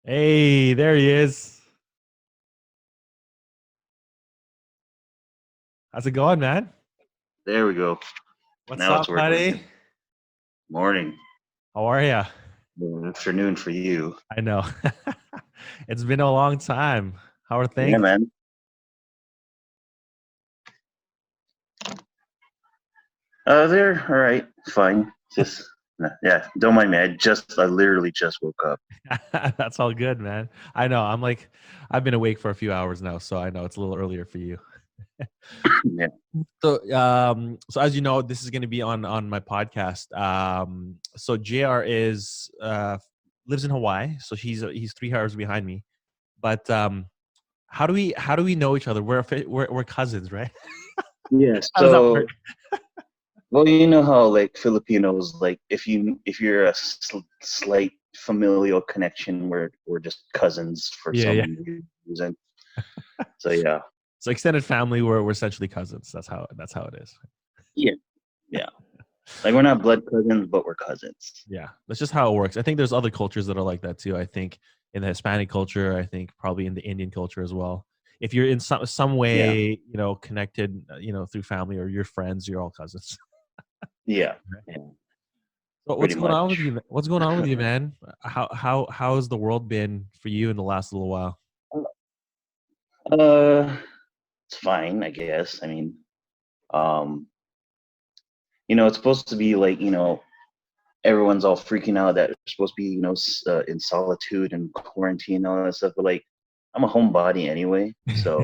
Hey, there he is. How's it going, man? There we go. What's Now up, it's working. buddy? Morning. How are you? Well, afternoon for you. I know. It's been a long time. How are Yeah, things? man. They're all right. Fine. Just yeah. Don't mind me. I literally just woke up. That's all good, man. I know. I've been awake for a few hours now, so I know it's a little earlier for you. Yeah. So as you know, this is going to be on my podcast. So JR is lives in Hawaii, so he's 3 hours behind me. But how do we know each other? We're cousins, right? Yeah. How does that work? So, well, you know how like Filipinos, like if you're a slight familial connection, we're just cousins for Yeah, yeah. some reason. So yeah. So extended family, we're essentially cousins. That's how it is. Yeah. Yeah. Like we're not blood cousins, but we're cousins. Yeah, that's just how it works. I think there's other cultures that are like that too. I think in the Hispanic culture, I think probably in the Indian culture as well. If you're in some Yeah. way, connected, through family or your friends, you're all cousins. Yeah. Right. Yeah. So what's Pretty going on with much. you? What's going on with you, man? How has the world been for you in the last little while? Uh, it's fine, I guess. I mean, um, it's supposed to be like, everyone's all freaking out that they're supposed to be, in solitude and quarantine and all that stuff. But like, I'm a homebody anyway, so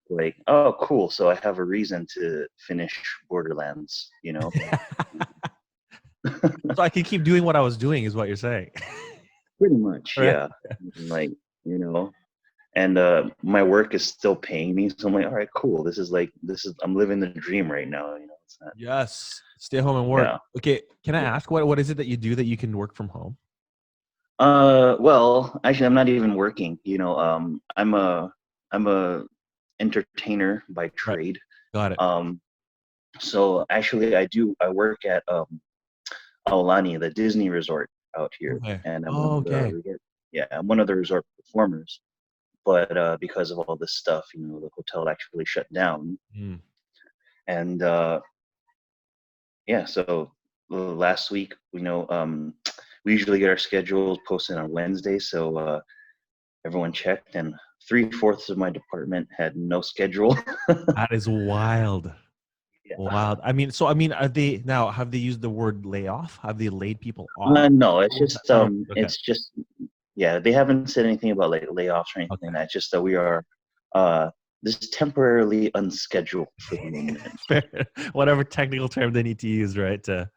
like, oh, cool. So I have a reason to finish Borderlands. So I can keep doing what I was doing, is what you're saying, Pretty much, right? yeah. Like, you know, and my work is still paying me, so I'm like, all right, cool. This is I'm living the dream right now. It's not, Yes. Stay home and work. yeah. Okay. Can I ask what is it that you do that you can work from home? Well, actually, I'm not even working. I'm a entertainer by Right. trade. Got it. Um, so actually, I work at Aulani, the Disney resort out here, Okay. and I'm one Oh, of okay. I'm one of the resort performers. But because of all this stuff, the hotel actually shut down, Mm. and yeah, so last week, we usually get our schedules posted on Wednesday, so everyone checked, and three-fourths of my department had no schedule. That is wild. Yeah. Wild. Have they used the word layoff? Have they laid people off? No, it's How is that? just How okay. yeah, they haven't said anything about like layoffs or anything like that. It's just that we are uh this is temporarily unscheduled for the moment. Fair. Whatever technical term they need to use, right, to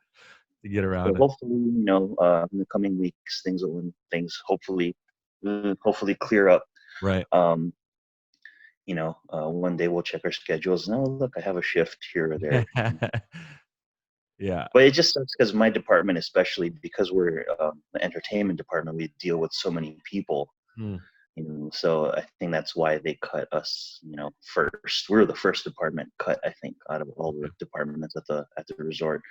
get So around it. hopefully, in the coming weeks, things hopefully clear up. Right. Um, one day we'll check our schedules and, oh, look, I have a shift here or there. Yeah. But it just sucks because my department, especially because we're the entertainment department, we deal with so many people. Hmm. So I think that's why they cut us, first. We were the first department cut, I think, out of all the Okay. departments at the resort.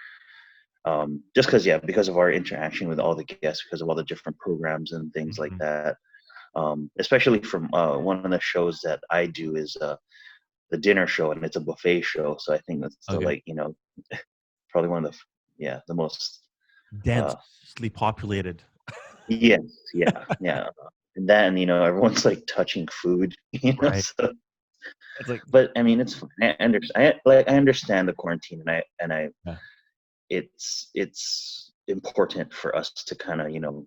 Just because, yeah, because of our interaction with all the guests, because of all the different programs and things like Mhm. that. Especially from one of the shows that I do is the dinner show, and it's a buffet show. So I think that's the, Okay. like, probably one of the most uh, Densely populated. yes, yeah, yeah. And that, and everyone's like touching food, Right. so, It's like, but I mean, it's fine. I understand the quarantine, and I yeah. it's important for us to kind of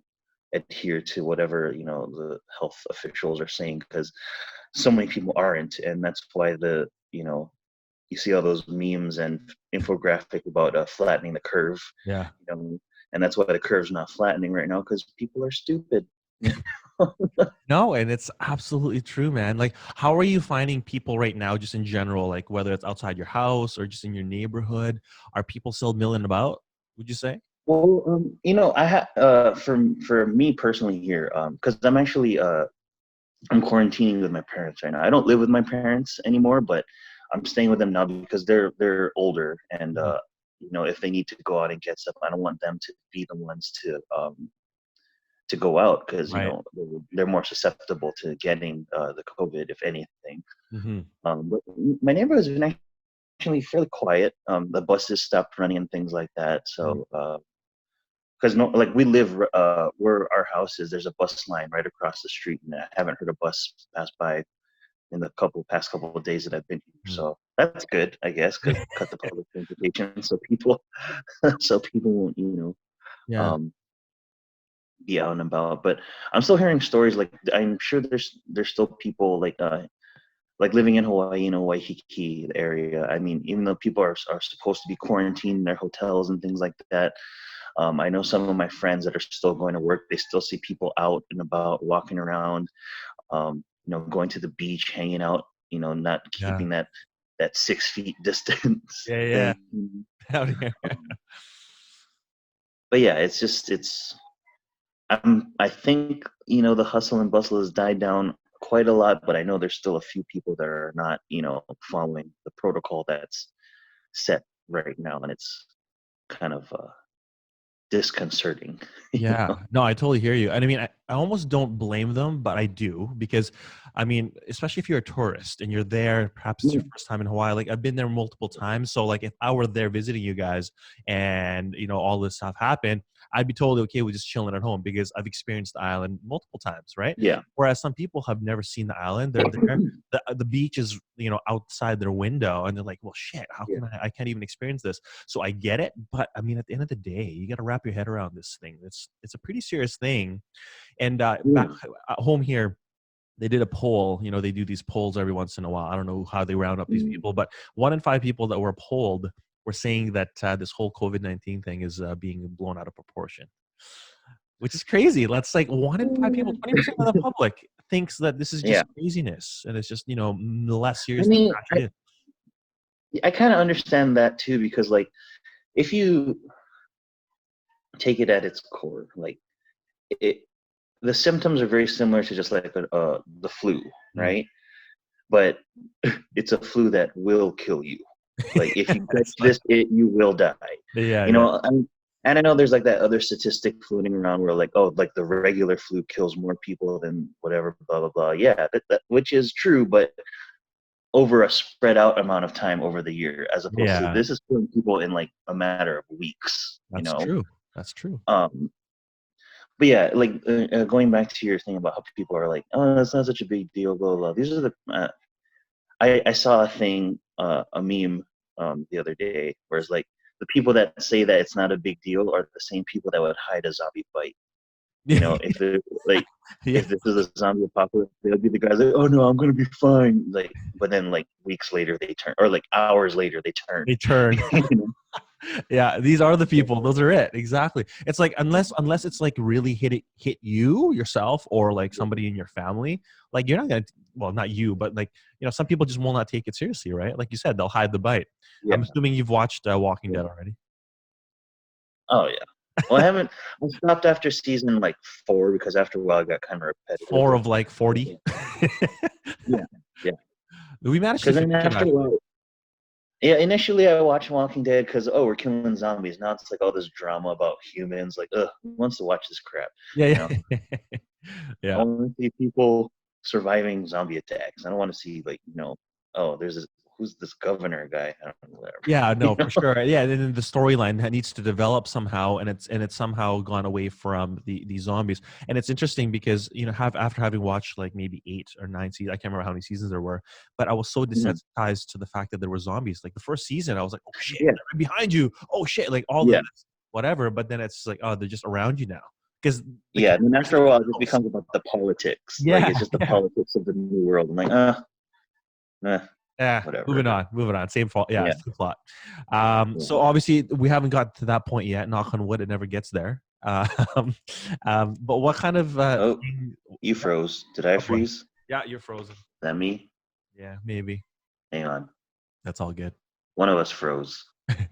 adhere to whatever the health officials are saying, because so many people aren't, and that's why you see all those memes and infographic about flattening the curve, Yeah. you know, and that's why the curve's not flattening right now, because people are stupid. No, and it's absolutely true, man. Like, how are you finding people right now, just in general, like whether it's outside your house or just in your neighborhood? Are people still milling about, would you say? Well, I for me personally here, because I'm quarantining with my parents right now. I don't live with my parents anymore, but I'm staying with them now because they're older, and Mhm. if they need to go out and get stuff, I don't want them to be the ones to to go out because Right. they're more susceptible to getting the COVID, if anything. Mm-hmm. But my neighborhood has been actually fairly quiet. The buses stopped running and things like that. So because no, like we live where our house is, there's a bus line right across the street, and I haven't heard a bus pass by in the past couple of days that I've been here. Mm-hmm. So that's good, I guess, because cut the public transportation so people so people won't Yeah. um, be out and about. But I'm still hearing stories like I'm sure there's still people like living in Hawaii, Waiheke area. I mean, even though people are supposed to be quarantined in their hotels and things like that, I know some of my friends that are still going to work. They still see people out and about, walking around, going to the beach, hanging out. Not Yeah. keeping that 6 feet distance Yeah. Yeah. thing. Out here. Um, but yeah, it's. I think the hustle and bustle has died down quite a lot, but I know there's still a few people that are not following the protocol that's set right now, and it's kind of disconcerting. Yeah, no, I totally hear you. And I mean, I almost don't blame them, but I do because, I mean, especially if you're a tourist and you're there, perhaps it's Yeah, your first time in Hawaii. Like I've been there multiple times, so like if I were there visiting you guys and all this stuff happened, I'd be totally okay with just chilling at home because I've experienced the island multiple times, right? yeah, Whereas some people have never seen the island. They're there. The beach is outside their window, and they're like, well, shit, how yeah, can I can't even experience this. So I get it, but I mean, at the end of the day, you got to wrap your head around this thing. It's a pretty serious thing. And back yeah. at home here, they did a poll. They do these polls every once in a while. I don't know how they round up these Mm. people, but 1 in 5 people that were polled were saying that this whole COVID-19 thing is being blown out of proportion, which is crazy. That's like 1 in 5 people, 20% of the public thinks that this is Yeah. just craziness, and it's just less I serious than mean, it actually is. I kind of understand that too because like if you take it at its core, like it the symptoms are very similar to just like the flu, Mm. right? But it's a flu that will kill you. Like if you catch It's like, this, you will die. yeah, You yeah, know, and I know there's like that other statistic floating around where like, oh, like the regular flu kills more people than whatever, blah blah blah. Yeah, which is true, but over a spread out amount of time over the year, as opposed to yeah. this is killing people in like a matter of weeks. That's true. That's true. Um, but yeah, like going back to your thing about how people are like, oh, that's not such a big deal, blah blah. Blah. These are the I saw a thing, a meme the other day, where it's like the people that say that it's not a big deal are the same people that would hide a zombie bite. If they're like, Yeah, if this is a zombie apocalypse, they'll be the guys like, oh no, I'm gonna be fine. Like, but then like weeks later they turn, or like hours later they turn. they turn. you know? Yeah, these are the people. Those are it. Exactly. It's like unless it's like really hit you yourself or like somebody in your family, like you're not gonna. Well, not you, but like some people just will not take it seriously, right? Like you said, they'll hide the bite. Yeah. I'm assuming you've watched Walking Yeah. Dead already. Oh yeah. Well, I haven't. I stopped after season like 4 because after a while it got kind of repetitive. Four of like 40. Yeah. Yeah. We managed to Because then finish it after a actually. while, yeah, initially I watched Walking Dead because we're killing zombies. Now it's like all this drama about humans. Like, who wants to watch this crap? You know, Yeah, yeah, I yeah. want to see people surviving zombie attacks. I don't want to see like oh, there's this who's this governor guy? I don't know, whatever. Yeah, You no, for know? sure. Yeah, and then the storyline needs to develop somehow, and it's somehow gone away from the zombies. And it's interesting because have after having watched like maybe 8 or 9 seasons, I can't remember how many seasons there were, but I was so Mhm. desensitized to the fact that there were zombies. Like the first season, I was like, oh shit, Yeah, they're right behind you. Oh shit, like all yeah, this, whatever. But then it's like, oh, they're just around you now because the yeah. And then characters are after a so while, it just close. becomes about the politics. Like Yeah, it's just the yeah. politics of the new world. I'm like, eh, Yeah, whatever. moving on. Same fault. Yeah, Yeah, same plot. yeah. So obviously we haven't got to that point yet. Knock on wood, it never gets there. But what kind of Oh, thing? you Yeah, froze. Did I oh boy. freeze? Is Yeah, you're frozen. that me? Yeah, maybe. Hang on. That's all good. One of us froze. Let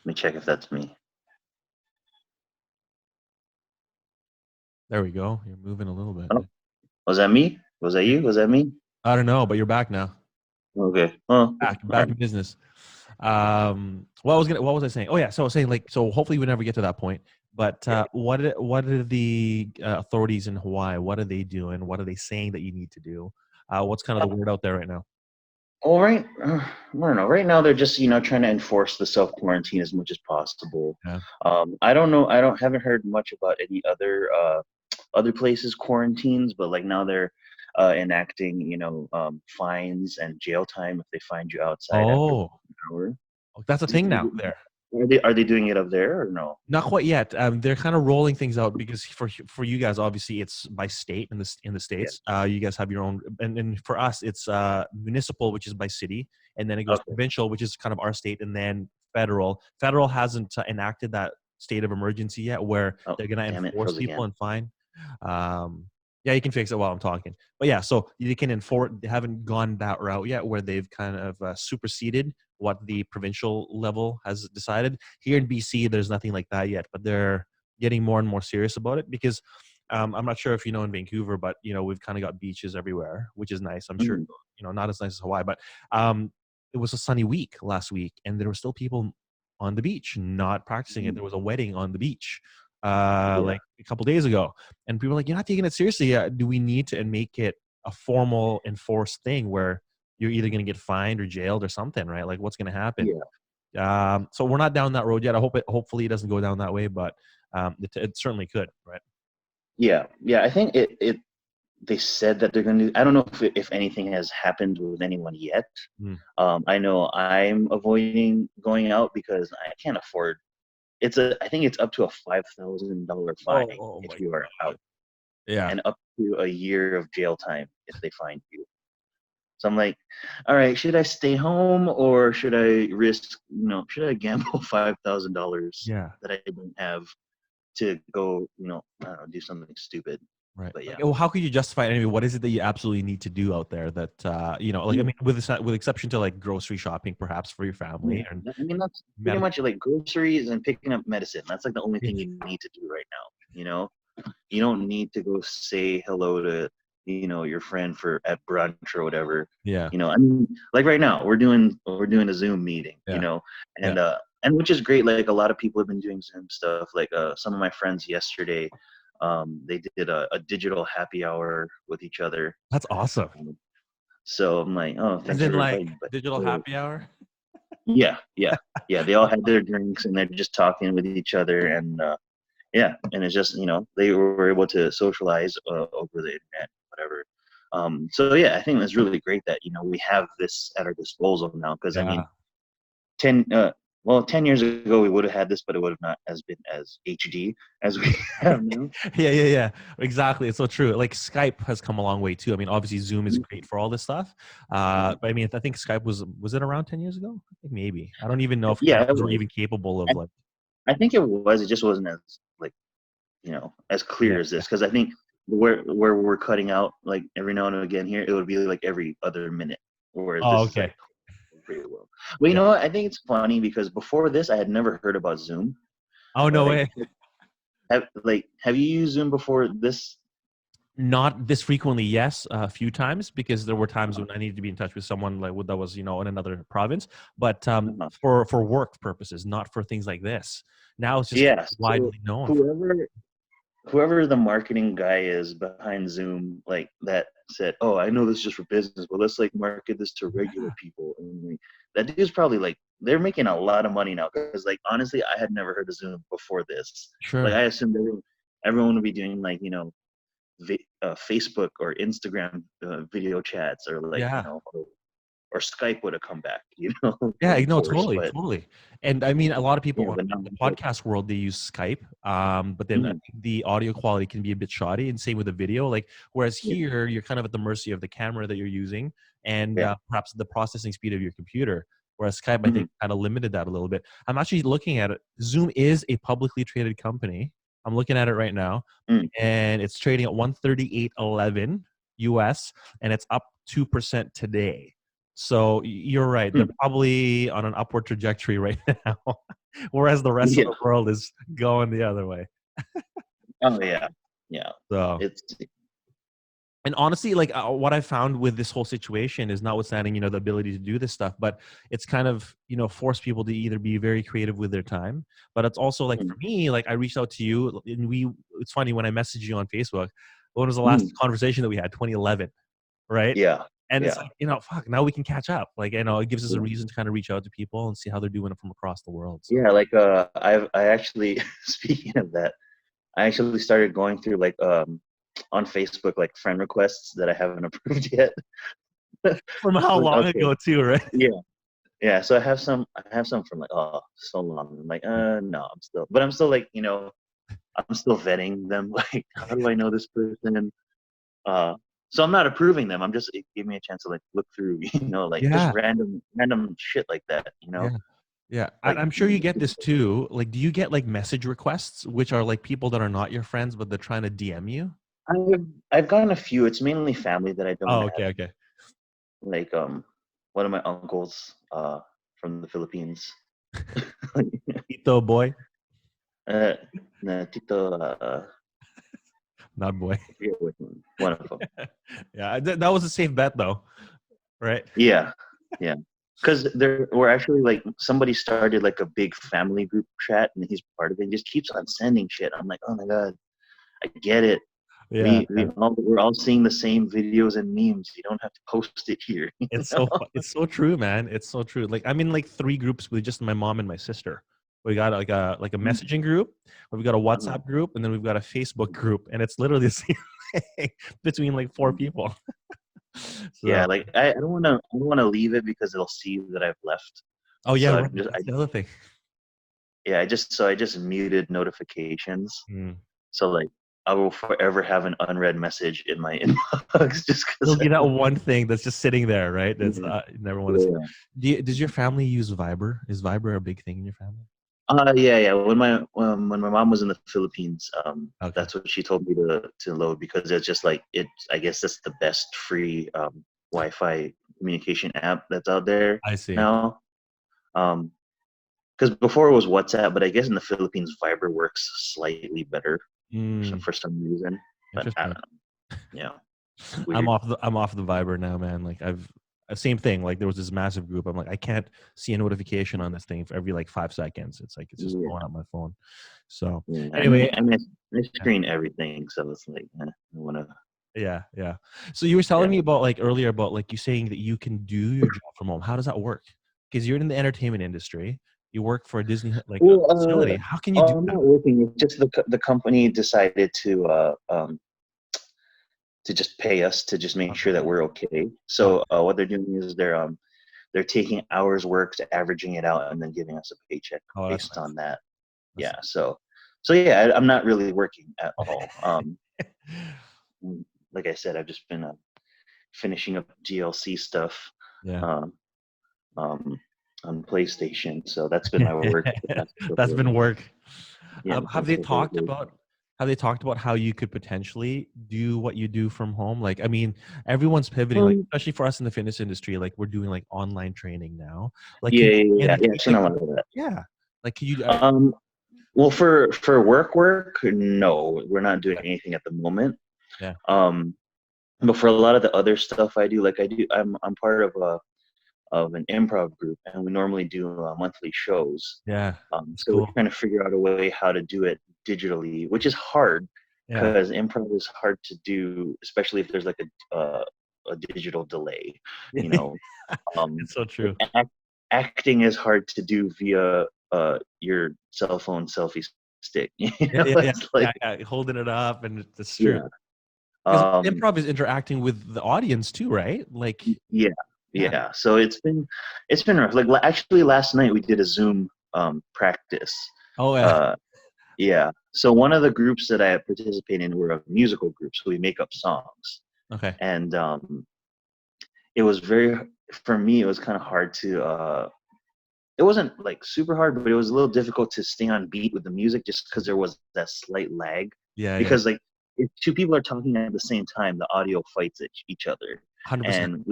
me check if that's me. There we go. You're moving a little bit. Oh, was that me? Was that you? Was that me? I don't know, but you're back now. Okay. Oh, Back, all back right. in business. What was I saying? Oh yeah, so I was saying like, so hopefully we never get to that point. But Right. what are the authorities in Hawaii? What are they doing? What are they saying that you need to do? What's kind of the word out there right now? Well, I don't know. Right now, they're just trying to enforce the self quarantine as much as possible. Yeah. I don't know. Haven't heard much about any other places quarantines, but like now they're enacting fines and jail time if they find you outside after Oh, 1 hour. that's a thing now there. Are they doing it up there or no? Not quite yet. They're kind of rolling things out because for you guys, obviously, it's by state in the Yeah. states. You guys have your own, and for us, it's municipal, which is by city, and then it goes Okay. provincial, which is kind of our state, and then federal. Federal hasn't enacted that state of emergency yet, where Oh, they're gonna damn it! enforce Froze people again. and fine. Um, yeah, you can fix it while I'm talking. But yeah, so they can enforce. They haven't gone that route yet, where they've kind of superseded what the provincial level has decided. Here in BC, there's nothing like that yet, but they're getting more and more serious about it because I'm not sure if you know in Vancouver, but we've kind of got beaches everywhere, which is nice. I'm sure Mhm. not as nice as Hawaii, but it was a sunny week last week, and there were still people on the beach not practicing it. Mhm. There was a wedding on the beach Yeah. like a couple days ago, and people were like, "You're not taking it seriously. Do we need to and make it a formal enforced thing where you're either going to get fined or jailed or something, right? Like what's going to happen?" Yeah. So we're not down that road yet. Hopefully it doesn't go down that way, but it certainly could, right? Yeah. Yeah. I think it they said that they're going to. I don't know if anything has happened with anyone yet. Mm. I know I'm avoiding going out because I can't afford. I think it's up to a $5,000 fine Oh if my you are out, god. Yeah. and up to a year of jail time if they find you. So I'm like, all right, should I stay home or should I risk? Should I gamble $5,000 Yeah. that I don't have to go? I don't know, do something stupid. Right. But Like, yeah. well, how could you justify it anyway? What is it that you absolutely need to do out there that like I Mm. mean, with exception to like grocery shopping, perhaps for your Yeah, family and I mean that's pretty medical. much like groceries and picking up medicine. That's like the only thing you need to do right now. You don't need to go say hello to your friend for at brunch or whatever. Yeah. I mean, like right now we're doing a Zoom meeting. Yeah. Yeah. And which is great. Like a lot of people have been doing Zoom stuff. Like some of my friends yesterday, they did a digital happy hour with each other. That's awesome. Um, So I'm like, oh, As thanks in for like inviting me. But digital happy hour. yeah, yeah, yeah. They all had their drinks and they're just talking with each other, and yeah, and it's just they were able to socialize over the internet, whatever. So yeah, I think that's really great that we have this at our disposal now. Because I Yeah. mean, 10 years ago we would have had this, but it would have not as been as HD as we have now. Yeah. Exactly. It's so true. Like Skype has come a long way too. I mean, obviously Zoom is great for all this stuff. But I mean, I think Skype was it around 10 years ago? I think maybe. I don't even know if Yeah, it cameras were was. even capable I, of like. I think it was. It just wasn't as like as Yeah. clear as this, because I think where we're cutting out like every now and again here, it would be like every other minute, whereas Oh, this is okay. like pretty well. But you Yeah. know what? I think it's funny because before this, I had never heard about Zoom. Oh no Like, way. have you used Zoom before this? Not this frequently, yes, a few times because there were times Uh, when I needed to be in touch with someone like that was in another province, but uh, for work purposes, not for things like this. Now it's just yeah. So widely known for. whoever the marketing guy is behind Zoom, like that said, "Oh, I know this is just for business, but let's like market this to regular Yeah, people." And like, that dude's probably like they're making a lot of money now because like honestly, I had never heard of Zoom before this. Like sure. I assumed everyone would be doing like Facebook or Instagram video chats or like Yeah. or Skype would have come back, Yeah, in no, force. totally, But totally. And I mean, a lot of people yeah, but in now the it's like, podcast world, they use Skype, but then I mm, think the audio quality can be a bit shoddy, and same with the video. Like, whereas yeah, here, you're kind of at the mercy of the camera that you're using and yeah, perhaps the processing speed of your computer. Whereas Skype, I mhm, think, kind of limited that a little bit. I'm actually looking at it. Zoom is a publicly traded company. I'm looking at it right now, mm, and it's trading at 138.11 US, and it's up 2% today. So you're right. They're mm, probably on an upward trajectory right now, whereas the rest of yeah. the world is going the other way. Oh yeah, yeah. So It's And honestly, like what I found with this whole situation is notwithstanding, the ability to do this stuff, but it's kind of, forced people to either be very creative with their time. But it's also like for Mm, me, like I reached out to you and it's funny when I messaged you on Facebook, when was the last mm, conversation that we had? 2011, right? yeah, And it's yeah, like, fuck, now we can catch up. Like, it gives us a yeah, reason to kind of reach out to people and see how they're doing it from across the world. So, yeah. Like I actually speaking of that, I actually started going through like on Facebook like friend requests that I haven't approved yet. from how Like long okay, ago too, right? yeah, yeah. So I have some from like so long. I'm like no, I'm still like I'm still vetting them. Like how do I know this person? Uh, so I'm not approving them. I'm just it gave me a chance to like look through, like just Yeah. random shit like that, Yeah. Yeah, like I'm sure you get this too. Like, do you get like message requests, which are like people that are not your friends, but they're trying to DM you? I've gotten a few. It's mainly family that I don't Oh, have. okay, okay. Like one of my uncles from the Philippines. Tito boy, uh, Tito, not boy. I forget which one of them. Yeah, that was a safe bet though, right? Yeah, yeah. Because there were actually like somebody started like a big family group chat, and he's part of it. He just keeps on sending shit. I'm like, oh my god, I get it. Yeah, yeah. We're all seeing the same videos and memes. You don't have to post it here. It's so true, man. It's so true. Like I'm in like three groups with just my mom and my sister. We got like a messaging group, we've got a Uh-huh. WhatsApp group, and then we've got a Facebook group, and it's literally the same thing between like four people. Yeah, So, like I don't want to leave it because they'll see that I've left. oh yeah, So right. That's the other thing. I just muted notifications. Mm. So like I will forever have an unread message in my inbox just There'll because. be that one thing that's just sitting there, right? That's Yeah, you never want to see. yeah. Does your family use Viber? Is Viber a big thing in your family? Yeah. When my mom was in the Philippines, Okay, that's what she told me to load because it's just like it. I guess that's the best free Wi-Fi communication app that's out there I see. now. Um, because before it was WhatsApp, but I guess in the Philippines, Viber works slightly better Mm, for some reason. But I don't interesting. know. Yeah, it's weird. I'm off the Viber now, man. Like same thing. Like there was this massive group. I'm like, I can't see a notification on this thing for every like 5 seconds. It's like it's just Yeah, blowing up my phone. So yeah. anyway, I screen everything, so it's like I want to. yeah, yeah. So you were telling Yeah. me about like earlier about like you saying that you can do your job from home. How does that work? Because you're in the entertainment industry. You work for a Disney like a Well, facility. How can you do I'm that? not working. It's just the company decided to just pay us to just make Okay. sure that we're okay. Oh, So what they're doing is they're taking hours worked, averaging it out, and then giving us a paycheck oh, that's based nice. on that. That's Yeah. So yeah, I'm not really working at all. Like I said, I've just been finishing up DLC stuff yeah. um, um, on PlayStation. So that's been my work the past That's couple of been work. yeah, Have past they couple of talked days. about how you could potentially do what you do from home? Like, I mean, everyone's pivoting, like Um, especially for us in the fitness industry, like we're doing like online training now. Like, can yeah, you yeah, yeah, yeah. I've manage seen like a lot of that. yeah, like can you? Um, well, for work, no, we're not doing anything at the moment. Yeah, Um, but for a lot of the other stuff I do, like I'm part of an improv group, and we normally do monthly shows. yeah, it's So we're cool. trying to figure out a way how to do it digitally, which is hard Yeah, because improv is hard to do, especially if there's like a digital delay. You know, um, it's so like true. acting is hard to do via your cell phone selfie stick. Yeah, yeah, yeah, It's like yeah. Holding it up, and it's true. yeah, Because um, improv is interacting with the audience too, right? Like, yeah, yeah. yeah. So it's been rough. Like actually, last night we did a Zoom practice. Oh yeah. Uh, Yeah. So one of the groups that I participate in were a musical group, so we make up songs. Okay. And it was very for me it was kind of hard to it wasn't like super hard, but it was a little difficult to stay on beat with the music just because there was that slight lag. Yeah, yeah. Because like if two people are talking at the same time, the audio fights each other. 100%. And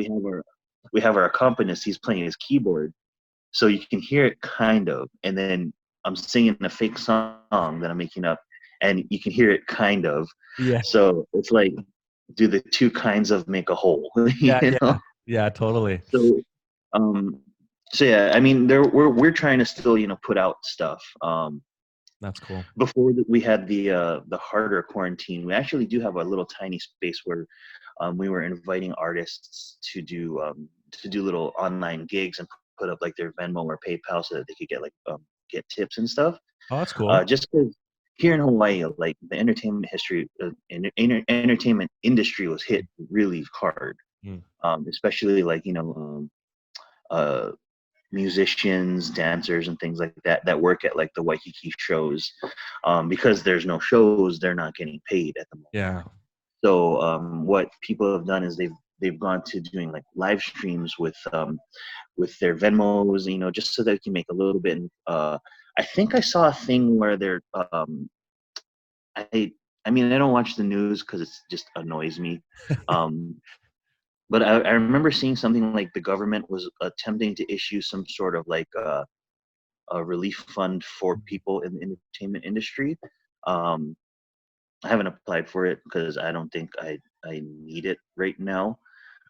we have our accompanist, he's playing his keyboard, so you can hear it kind of, and then I'm singing a fake song that I'm making up, and you can hear it kind of. Yeah. So it's like do the two kinds of make a whole, Yeah, you know? yeah, yeah, totally. So, um, so yeah, I mean, we're trying to still, put out stuff. That's cool. Before we had the harder quarantine, we actually do have a little tiny space where we were inviting artists to do little online gigs and put up like their Venmo or PayPal so that they could get like get tips and stuff. Oh, that's cool. Just because here in Hawaii, like the entertainment history, entertainment industry was hit really hard, Mm. especially like uh, musicians, dancers, and things like that that work at like the Waikiki shows. Because there's no shows, they're not getting paid at the moment. Yeah. So what people have done is they've gone to doing like live streams with their Venmos, just so that they can make a little bit. I think I saw a thing where they're I I mean I don't watch the news because it just annoys me. Um, but I remember seeing something like the government was attempting to issue some sort of like a relief fund for people in the entertainment industry. Um, I haven't applied for it because I don't think I need it right now.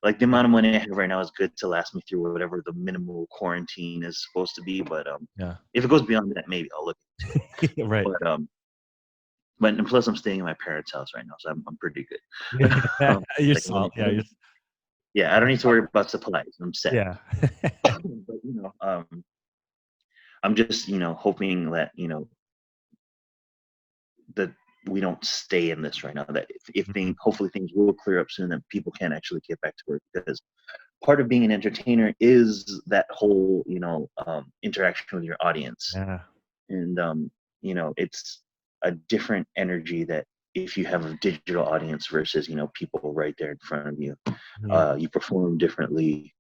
Like the Yeah. amount of money I have right now is good to last me through whatever the minimal quarantine is supposed to be. But Yeah. if it goes beyond that, maybe I'll look into it. Right. But and plus I'm staying in my parents' house right now, so I'm pretty good. Yeah. You're Like solid. Yeah. You're, yeah, I don't need to worry about supplies. I'm set. yeah. But I'm just hoping that that we don't stay in this right now. That if Mhm. things, hopefully things will clear up soon, that people can actually get back to work. Because part of being an entertainer is that whole interaction with your audience, Yeah. and it's a different energy that if you have a digital audience versus people right there in front of you. Mhm. You perform differently,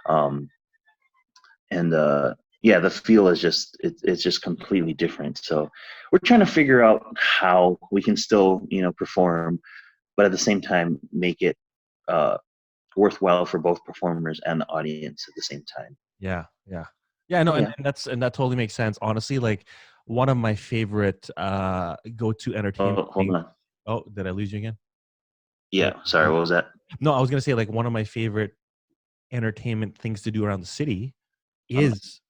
um, and yeah, the feel is just it's just completely different. So we're trying to figure out how we can still perform, but at the same time make it uh, worthwhile for both performers and the audience at the same time. Yeah. Yeah. Yeah. No, Yeah. and that totally makes sense. Honestly, like one of my favorite go-to entertainment Oh, hold things. on. Oh, did I lose you again? Did Yeah. Sorry. What was that? no, I was gonna say like one of my favorite entertainment things to do around the city Uh, is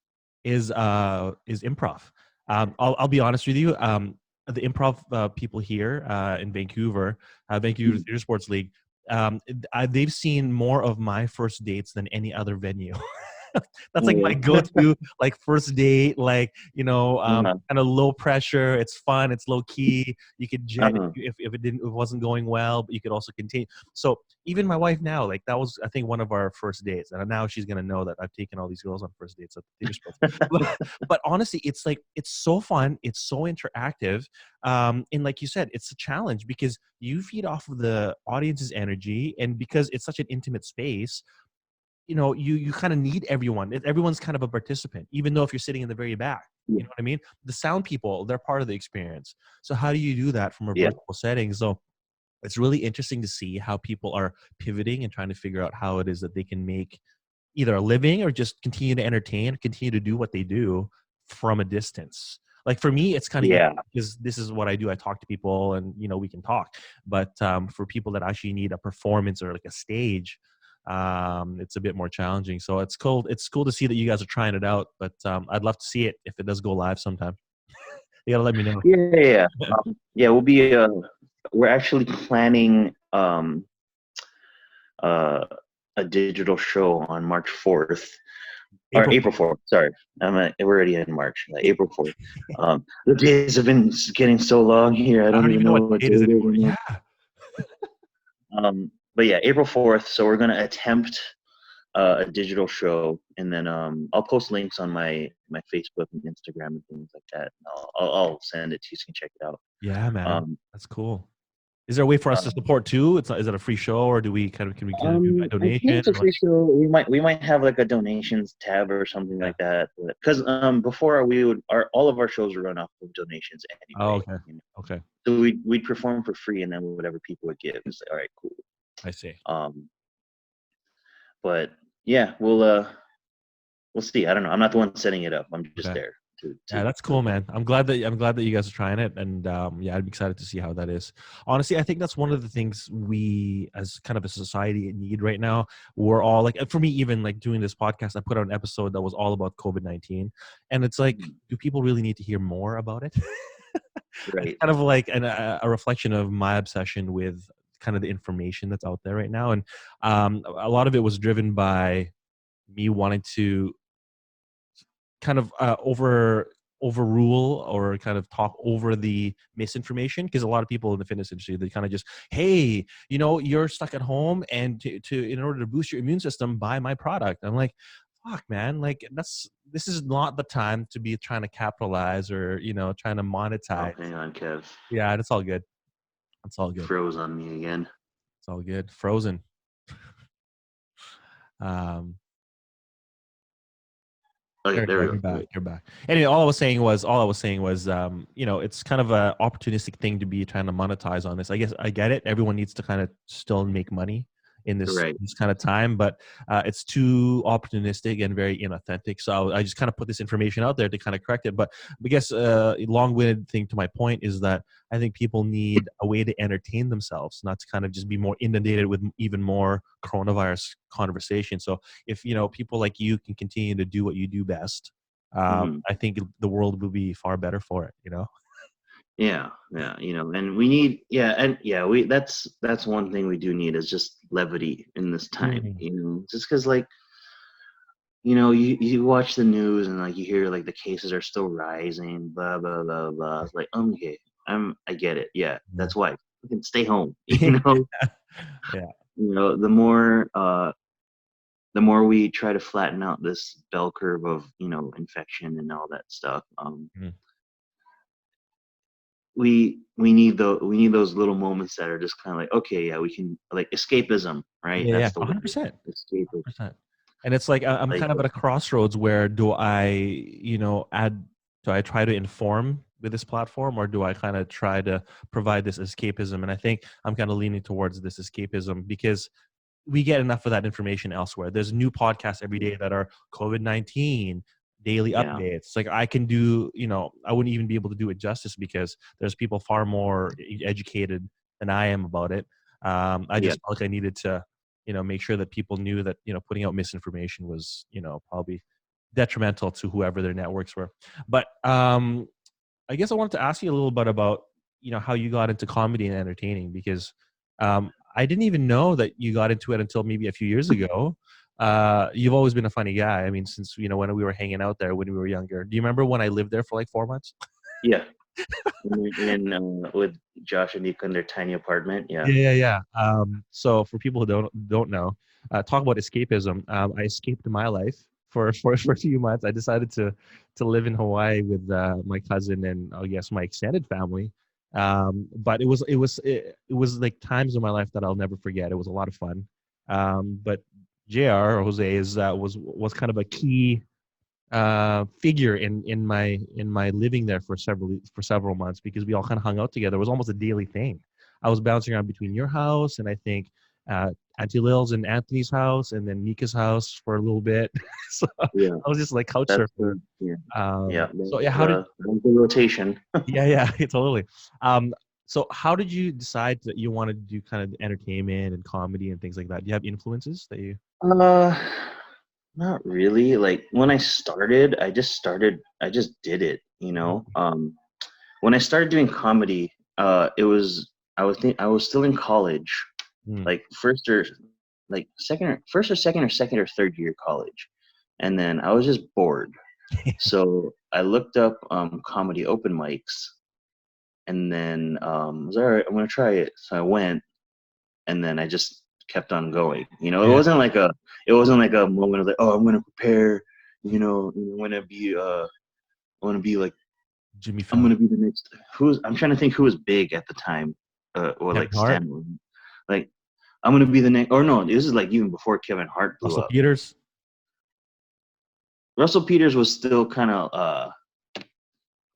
is improv. I'll be honest with you. The improv people here in Vancouver, Vancouver mhm. Theatre Sports League, they've seen more of my first dates than any other venue. That's like my Yeah. go-to, like first date, like Uh-huh. kind of low pressure. It's fun. It's low key. You could jet Uh-huh. if it wasn't going well, but you could also continue. So even my wife now, like that was I think one of our first dates, and now she's gonna know that I've taken all these girls on first dates at the theater sports. But honestly, it's like it's so fun. It's so interactive, and like you said, it's a challenge because you feed off of the audience's energy, and because it's such an intimate space, you kind of need everyone. Everyone's kind of a participant, even though if you're sitting in the very back. Yeah. You know what I mean? The sound people, they're part of the experience. So how do you do that from a Yeah. virtual setting? So it's really interesting to see how people are pivoting and trying to figure out how it is that they can make either a living or just continue to entertain, continue to do what they do from a distance. Like for me, it's kind of easy Yeah. because this is what I do. I talk to people and we can talk. But for people that actually need a performance or like a stage, it's a bit more challenging. So it's cool. It's cool to see that you guys are trying it out. But I'd love to see it if it does go live sometime. You gotta let me know. Yeah. Yeah. Yeah. Yeah. We'll be. We're actually planning uh, a digital show on March 4th or April. April 4th. Sorry, we're already in March. April 4th. The days have been getting so long here. I I don't don't even even know know what what date day is it is anymore. anymore. Yeah. But yeah, April 4th. So we're gonna attempt a digital show, and then I'll post links on my Facebook and Instagram and things like that. I'll send it to you so you can check it out. Yeah, man. Um, That's cool. Is there a way for us to um, support too? It's not, is it a free show or do we kind of can we kind of do it by I think donation it's a or like free show. We might have like a donations tab or something yeah. like that. Because before we would all of our shows were run off of donations Oh, anyway. okay. Okay. So we'd perform for free, and then whatever people would give, it's like, all right, cool. I see. Um, but yeah, we'll see. I don't know. I'm not the one setting it up. I'm just Okay. there. Yeah, that's cool, man. I'm glad that you guys are trying it, and yeah, I'd be excited to see how that is. Honestly, I think that's one of the things we, as kind of a society, need right now. We're all like, for me, even like doing this podcast, I put out an episode that was all about COVID-19, and it's like, do people really need to hear more about it? It's Right. kind of like a reflection of my obsession with kind of the information that's out there right now, and a lot of it was driven by me wanting to kind of overrule or kind of talk over the misinformation, because a lot of people in the fitness industry, they kind of just, hey, you're stuck at home, and in order to boost your immune system, buy my product. I'm like, fuck, man, like this is not the time to be trying to capitalize or trying to Oh, monetize. hang on, Kev. Yeah, it's all good. It's all good. Froze on me again. It's all good. Frozen. um Okay, There you there go. we You're go. back. You're back. Anyway, all I was saying was, it's kind of a opportunistic thing to be trying to monetize on this. I guess I get it. Everyone needs to kind of still make money in this Right. this kind of time, but it's too opportunistic and very inauthentic. So I just kind of put this information out there to kind of correct it. But I guess a long-winded thing to my point is that I think people need a way to entertain themselves, not to kind of just be more inundated with even more coronavirus conversation. So if people like you can continue to do what you do best, Mhm. I think the world will be far better for it. Yeah, yeah, and we need, yeah, and yeah, we that's one thing we do need is just levity in this time, Mm. just because, like, you watch the news and, like, you hear, like, the cases are still rising, blah blah blah blah. It's like, okay, I get it, yeah, Yeah. that's why we can stay home, Yeah. the more we try to flatten out this bell curve of infection and all that stuff. Mhm. We need those little moments that are just kind of like, okay, yeah, we can, like, escapism, right? Yeah, yeah, That's the word. 100%. Escapism. 100%. And it's like I'm Like, kind of at a crossroads where do I, do I try to inform with this platform, or do I kind of try to provide this escapism? And I think I'm kind of leaning towards this escapism, because we get enough of that information elsewhere. There's new podcasts every day that are COVID-19 daily yeah, updates. Like I can do, I wouldn't even be able to do it justice, because there's people far more educated than I am about it. I yeah, just felt like I needed to, make sure that people knew that, putting out misinformation was, probably detrimental to whoever their networks were. But I guess I wanted to ask you a little bit about, how you got into comedy and entertaining, because I didn't even know that you got into it until maybe a few years ago. You've always been a funny guy. I mean, since when we were hanging out there when we were younger. Do you remember when I lived there for like 4 months? yeah. With Josh and Nico in their tiny apartment, yeah. Yeah, yeah, yeah. So for people who don't know, talk about escapism. I escaped my life for a few months. I decided to live in Hawaii with my cousin and I guess my extended family. But it was like times in my life that I'll never forget. It was a lot of fun. But Jr. or Jose was kind of a key figure in my living there for several months, because we all kind of hung out together. It was almost a daily thing. I was bouncing around between your house and I think uh, Auntie Lil's and Anthony's house, and then Nika's house for a little bit. So I Yeah, was just like couch that's surfing. yeah, yeah. So yeah, how did That's the rotation. yeah, yeah, totally. So how did you decide that you wanted to do kind of entertainment and comedy and things like that? Do you have influences that you? Uh, Not really. Like, when I started, I just did it, when I started doing comedy, I was still in college, Mm. like first or second or third year college, and then I was just bored. So I looked up comedy open mics, and then I was, all right, I'm gonna try it. So I went, and then I just kept on going. Yeah, It wasn't like a moment of like, oh, I'm gonna prepare. I'm gonna be like, Jimmy I'm Fallon, gonna be the next. I'm trying to think who was big at the time, or Kevin like Hart, stand, like, I'm gonna be the next. Or no, this is like even before Kevin Hart blew Russell up. Peters. Russell Peters was still kind of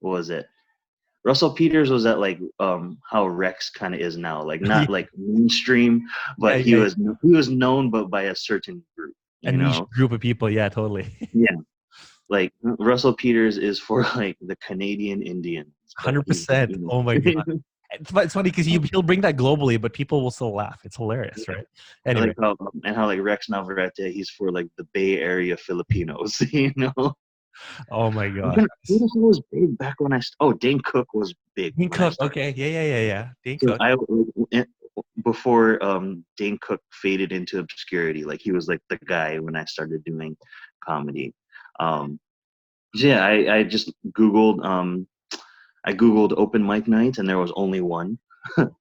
what was it? Russell Peters was at, like, how Rex kind of is now, like, not like mainstream, Yeah, but yeah, yeah. he was known, but by a certain group, A niche group of people. Yeah, totally. Yeah. Like Russell Peters is for like the Canadian Indians, but he's 100%. Oh my god. It's funny because he'll bring that globally, but people will still laugh. It's hilarious, right? Anyway. like how like Rex Navarrete, he's for like the Bay Area Filipinos, Oh my gosh. Who the hell was big back when Dane Cook was big Dane when I Cook. started. Okay. Yeah. Dane So Cook. before Dane Cook faded into obscurity, like he was like the guy when I started doing comedy. So yeah, I just Googled open mic nights and there was only one.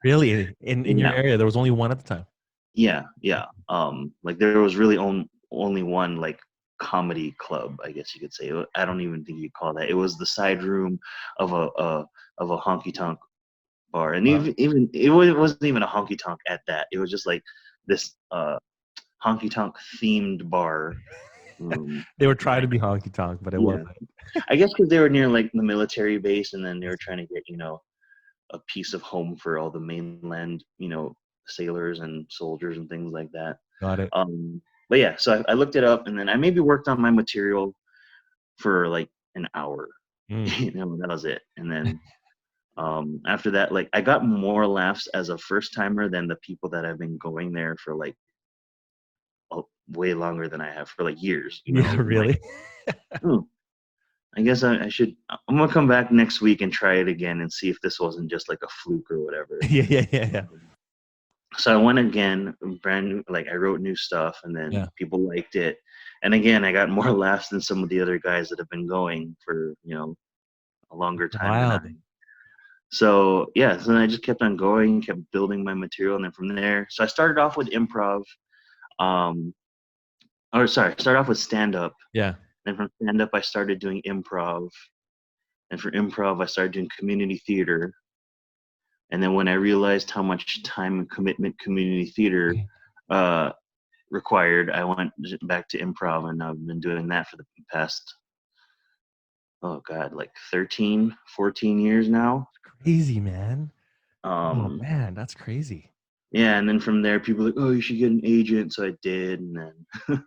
Really? In your Yeah, area, there was only one at the time. yeah. Like there was really only one like comedy club, I guess you could say. I don't even think you'd call that. It was the side room of a honky tonk bar, and Wow. even it wasn't even a honky tonk at that. It was just like this honky tonk themed bar. They were trying to Like be honky tonk, but it yeah, wasn't. I guess because they were near like the military base, and then they were trying to get a piece of home for all the mainland sailors and soldiers and things like that. Got it. But yeah, so I looked it up, and then I maybe worked on my material for like an hour. Mm. That was it. And then after that, like I got more laughs as a first timer than the people that have been going there for like way longer than I have for like years. Yeah, I'm like, really? oh, I guess I should. I'm gonna come back next week and try it again and see if this wasn't just like a fluke or whatever. Yeah. So I went again, brand new. Like I wrote new stuff, and then Yeah. people liked it. And again, I got more laughs than some of the other guys that have been going for a longer time than I. Wild. So yeah, so then I just kept on going, kept building my material, and then from there, so I started off with improv, um, or sorry, started off with stand up. Yeah. Then from stand up, I started doing improv, and for improv, I started doing community theater. And then when I realized how much time and commitment community theater uh, required, I went back to improv, and I've been doing that for the past, oh God, like 13, 14 years now. Crazy, man. Oh Um, man, that's crazy. yeah, and then from there, people were like, oh, you should get an agent. So I did, and then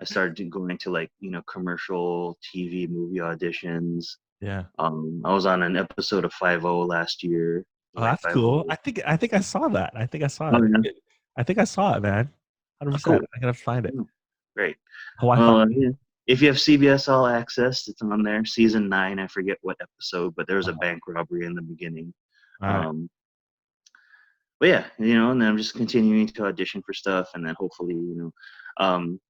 I started going to like commercial TV movie auditions. Yeah. I was on an episode of 50 last year. Oh, Like that's 50. cool. I think I saw that. I think I saw Oh it. yeah, I think I saw it, man. 100%. cool. I gotta find it. Yeah, great. Hawaii Well, Five. yeah. If you have CBS All Access, it's on there. Season 9, I forget what episode, but there was a bank robbery in the beginning. All right. Um, but yeah, and then I'm just continuing to audition for stuff, and then hopefully, um,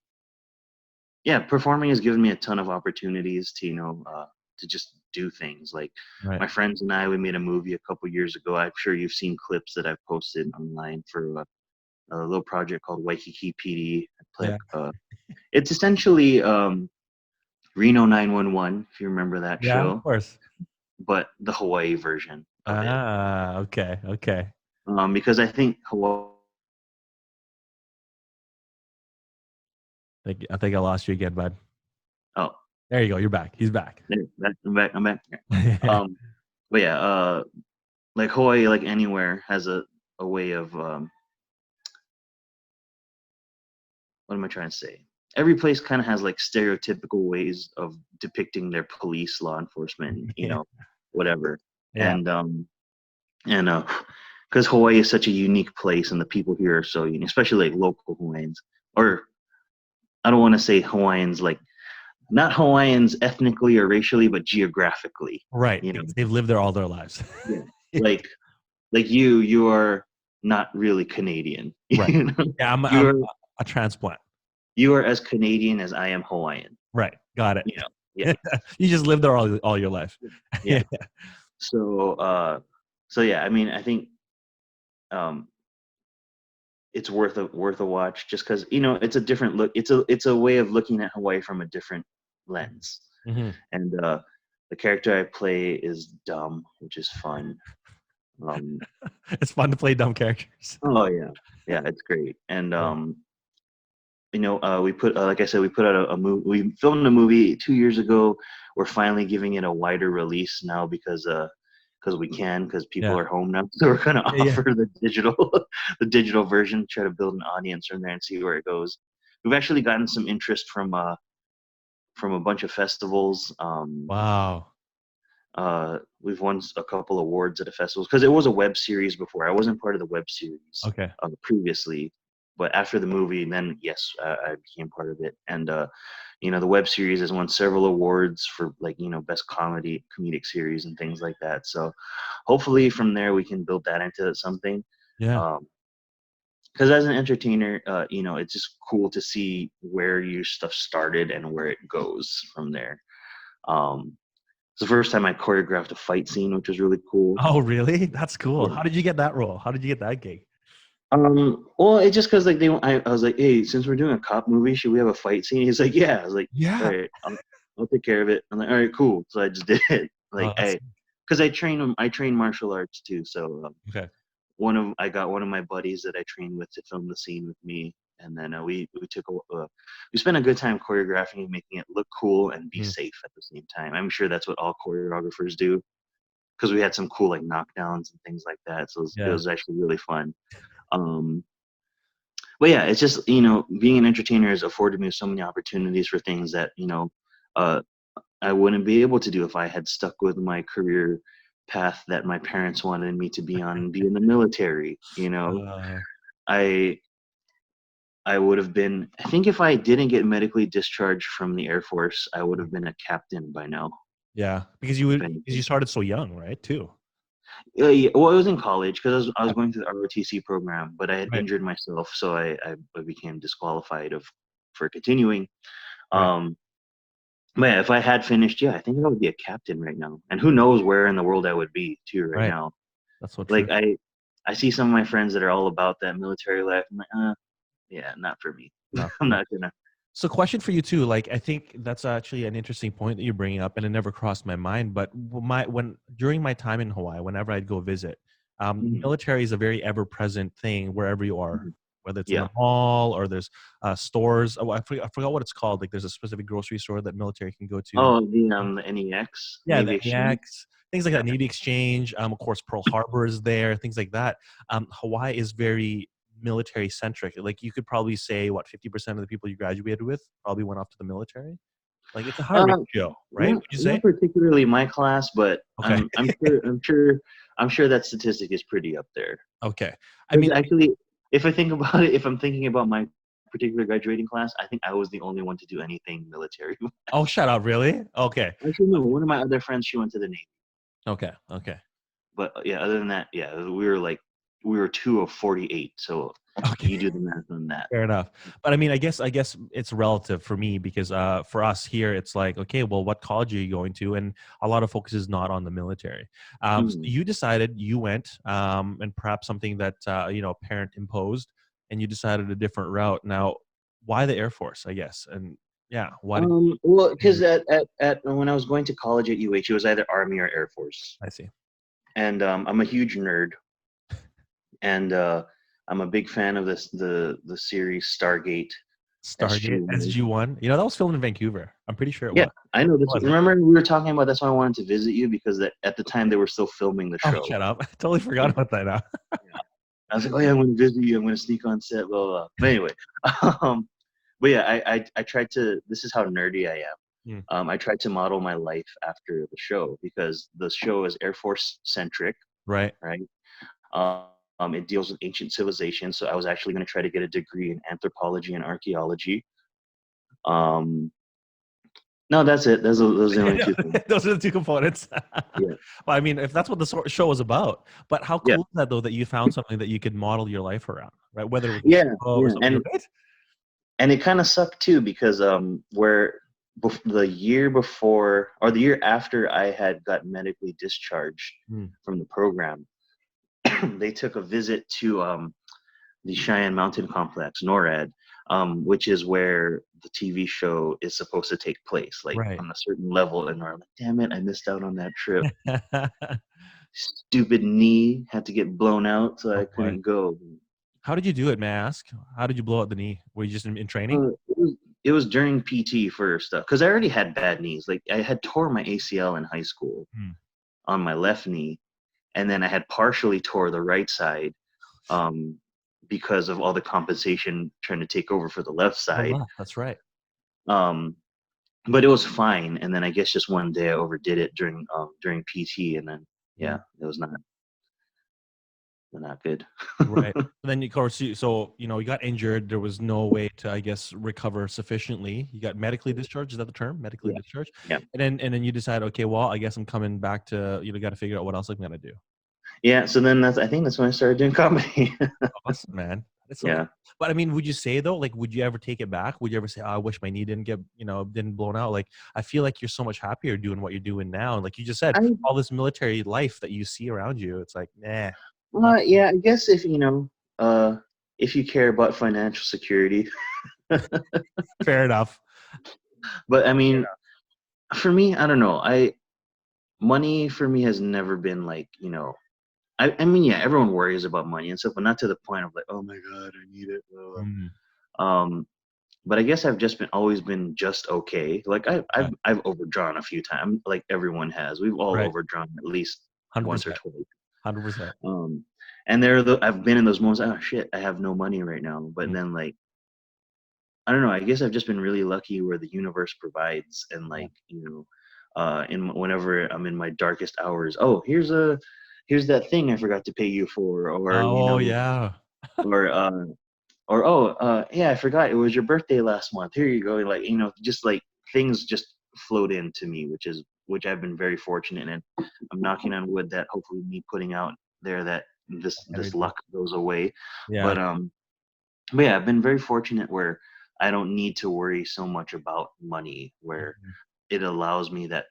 yeah, performing has given me a ton of opportunities to just do things. Like Right. my friends and I, we made a movie a couple years ago. I'm sure you've seen clips that I've posted online for a little project called Waikiki PD. Yeah. It's essentially Reno 911, if you remember that Yeah, of show, course. but the Hawaii version of it. Ah, okay. Because I think Hawaii. I think I lost you again, bud. Oh, There you go. You're back. He's back. I'm back. I'm back. But yeah, like Hawaii, like anywhere, has a way of what am I trying to say? Every place kind of has like stereotypical ways of depicting their police, law enforcement, Yeah. Whatever. Yeah. And because Hawaii is such a unique place, and the people here are so unique, especially like local Hawaiians, or I don't want to say Hawaiians like not Hawaiians ethnically or racially, but geographically. Right. Because they've lived there all their lives. Yeah. Like you are not really Canadian. Right. Yeah, I'm a transplant. You are as Canadian as I am Hawaiian. Right. Got it. Yeah. You just lived there all your life. Yeah. So yeah, I mean, I think it's worth a watch just because it's a different look. It's a way of looking at Hawaii from a different lens. Mm-hmm. And the character I play is dumb, which is fun. It's fun to play dumb characters. Oh yeah, it's great. And we put like I said, we put out a movie. We filmed a movie 2 years ago. We're finally giving it a wider release now because we can, because people are home now. So we're going to offer the digital version, try to build an audience from there and see where it goes. We've actually gotten some interest from from a bunch of festivals. Wow. We've won a couple awards at the festivals because it was a web series before. I wasn't part of the web series Okay. previously, but after the movie, then yes, I became part of it. And the web series has won several awards for like best comedic series and things like that. So hopefully from there we can build that into something. Yeah. Because as an entertainer, it's just cool to see where your stuff started and where it goes from there. Um, it's the first time I choreographed a fight scene, which was really cool. Oh, really? That's cool. Yeah. How did you get that role? How did you get that gig? Well, it's just because like I was like, hey, since we're doing a cop movie, should we have a fight scene? He's like, yeah. I was like, all Yeah. right, I'll take care of it. I'm like, all right, cool. So I just did it. Oh, Like that's because I train martial arts too. So okay. I got one of my buddies that I trained with to film the scene with me, and then we spent a good time choreographing and making it look cool and be Mm, safe at the same time. I'm sure that's what all choreographers do because we had some cool like knockdowns and things like that. So it yeah. was actually really fun. Um, but yeah, it's just being an entertainer has afforded me so many opportunities for things that uh, I wouldn't be able to do if I had stuck with my career path that my parents wanted me to be on and be in the military. Uh, I I would have been. I think if I didn't get medically discharged from the Air Force, I would have been a captain by now. yeah, because If you anything. started so young, right? Too. Yeah, well, I was in college because I was going through the ROTC program, but I had Right. injured myself, so I became disqualified for continuing. Right. Um, but yeah, if I had finished, yeah, I think I would be a captain right now, and who knows where in the world I would be too right Right. now. That's so true. Like I see some of my friends that are all about that military life. I'm like, yeah, not for me. Not for I'm you. not gonna. So, question for you too. Like, I think that's actually an interesting point that you're bringing up, and it never crossed my mind. But when during my time in Hawaii, whenever I'd go visit, Mhm, military is a very ever-present thing wherever you are, mhm. whether it's in Yeah. the mall or there's stores. Oh, I forgot what it's called. Like, there's a specific grocery store that military can go to. Oh, the NEX, Yeah, the Navy Exchange. NEX, things like Yeah. that, Navy Exchange, of course, Pearl Harbor is there, things like that. Hawaii is very military centric. Like you could probably say what 50% of the people you graduated with probably went off to the military. Like it's a high Um, ratio, right? not Would you say? not particularly my class, but Okay. I'm sure that statistic is pretty up there. Okay. I Because mean, actually, if I think about it, if I'm thinking about my particular graduating class, I think I was the only one to do anything military. oh, shut up, really? Okay. Actually, no, one of my other friends, she went to the Navy. Okay. Okay. But yeah, other than that, yeah, we were two of 48. So Okay. you do the math on that. Fair enough. But I mean, I guess it's relative for me because for us here, it's like, okay, well, what college are you going to? And a lot of focus is not on the military. So Mm. you decided you went, and perhaps something that a parent imposed, and you decided a different route. Now, why the Air Force? I guess, and yeah, why did Well, you? because at when I was going to college at UH, it was either Army or Air Force, I see. and I'm a huge nerd, and I'm a big fan of the series Stargate Stargate, SG-1. SG-1. You know, that was filmed in Vancouver. I'm pretty sure it Yeah, was. I know It this. was. Remember we were talking about that's why I wanted to visit you because at the time they were still filming the Oh, show. shut up! I totally forgot Yeah, about that now. yeah. I was like, oh yeah, I'm going to visit you. I'm going to sneak on set, blah blah. Blah. But anyway, um, but yeah, I tried to. This is how nerdy I am. Hmm, I tried to model my life after the show because the show is Air Force centric, right. right? It deals with ancient civilization, so I was actually going to try to get a degree in anthropology and archaeology. Um, no, that's it. Those are the only two things. Those are the two components. Yeah, Well, I mean, if that's what the show was about, but how yeah, cool is that though that you found something that you could model your life around, right? Whether it was a yeah, show or yeah. something, right? And it kind of sucked too because the year before or the year after I had got medically discharged Hmm, from the program, they took a visit to the Cheyenne Mountain Complex, NORAD, which is where the TV show is supposed to take place, like right. on a certain level. And I'm like, damn it, I missed out on that trip. Stupid knee had to get blown out, so Oh I boy. couldn't go. How did you do it, may I ask? How did you blow out the knee? Were you just in training? It was during PT first, because I already had bad knees. Like I had tore my ACL in high school Hmm. on my left knee, and then I had partially tore the right side um, because of all the compensation trying to take over for the left The side. left, that's right. Um, but it was fine. And then I guess just one day I overdid it during PT, and then Mm. it was not good. Right. And then, of course, so you got injured. There was no way to, I guess, recover sufficiently. You got medically discharged. Is that the term? Medically Yeah, discharged. yeah, And then you decide, okay, well, I guess I'm coming back to, got to figure out what else I'm gonna do. yeah. So then I think that's when I started doing comedy. Awesome, man. It's so Yeah. cool. But I mean, would you say though, like, would you ever take it back? Would you ever say, oh, I wish my knee didn't get, didn't blown out? Like, I feel like you're so much happier doing what you're doing now. Like you just said, I all this military life that you see around you, it's like, nah, not yeah, I guess if you care about financial security, fair enough. but I mean, for me, I don't know. Money for me has never been like, I mean, yeah, everyone worries about money and stuff, but not to the point of like, oh my God, I need it. Mm, Um, but I guess I've just always been just okay. Like yeah, I've overdrawn a few times, like everyone has. We've all right. overdrawn at least once or 100%. twice. 100%. Um, and I've been in those moments. Oh shit, I have no money right now. But Mm, then like I don't know. I guess I've just been really lucky where the universe provides, and yeah. like in whenever I'm in my darkest hours. Oh, here's that thing I forgot to pay you for, or Oh yeah. or yeah, I forgot it was your birthday last month. Here you go. Like just like things just float into me, which I've been very fortunate in. I'm knocking on wood that hopefully me putting out there that this Every day. luck goes away. Yeah. But yeah, I've been very fortunate where I don't need to worry so much about money, where Mhm. it allows me that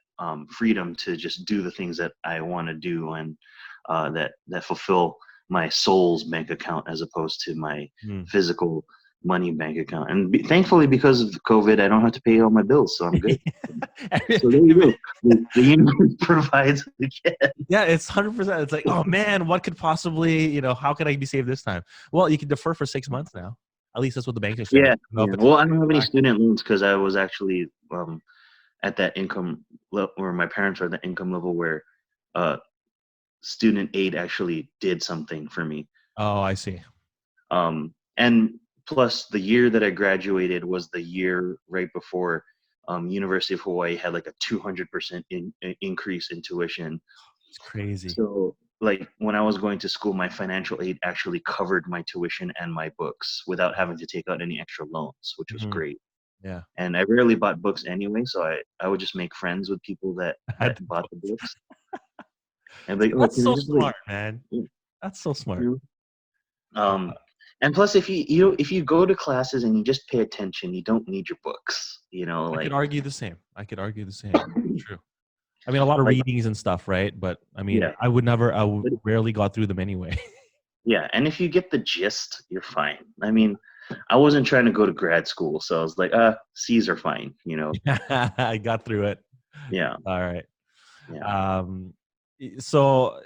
freedom to just do the things that I want to do, and that fulfill my soul's bank account as opposed to my Mm. physical money bank account. And thankfully, because of COVID, I don't have to pay all my bills, so I'm good. So there you go. The universe provides again. Yeah, it's 100%. It's like, oh man, what could possibly, how could I be saved this time? Well, you can defer for 6 months now. At least that's what the banks are saying. I Yeah, don't know if yeah. it's Well, I don't have any student loans because I was actually at that income level, where my parents are at the income level where uh, student aid actually did something for me. oh, I see. And plus, the year that I graduated was the year right before University of Hawaii had like a 200% increase in tuition. It's crazy. So, like when I was going to school, my financial aid actually covered my tuition and my books without having to take out any extra loans, which was Mhm. great. Yeah. And I rarely bought books anyway, so I would just make friends with people I that had to bought the vote. books, and be like, oh, That's can I so just like, smart, man. you That's so smart. know, Uh, and plus, if you go to classes and you just pay attention, you don't need your books. I could Like argue the same. I could argue the same. True. I mean, a lot of like readings and stuff, right? But I mean, yeah, I but rarely got through them anyway. yeah, and if you get the gist, you're fine. I mean, I wasn't trying to go to grad school, so I was like, C's are fine. Yeah, I got through it. Yeah, All right. yeah. So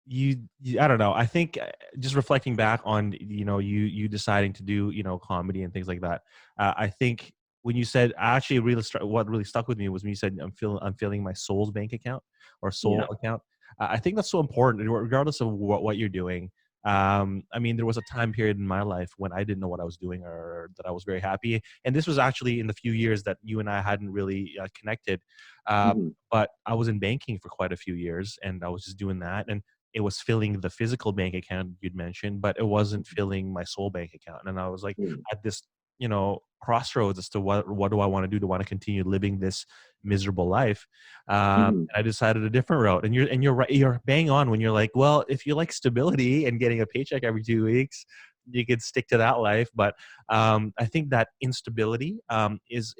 I don't know. I think just reflecting back on you deciding to do comedy and things like that. I think when you said actually what really stuck with me was when you said I'm filling my soul's bank account or soul Yeah. account. I think that's so important regardless of what you're doing. I mean, there was a time period in my life when I didn't know what I was doing or that I was very happy, and this was actually in the few years that you and I hadn't really connected. Hmm. But I was in banking for quite a few years, and I was just doing that, and it was filling the physical bank account you'd mentioned, but it wasn't filling my soul bank account. And I was like Yeah. at this, crossroads as to what do I want to do? Do I want to continue living this miserable life? Hmm. And I decided a different route. And you're right. You're bang on when you're like, well, if you like stability and getting a paycheck every 2 weeks, you could stick to that life. But I think that instability is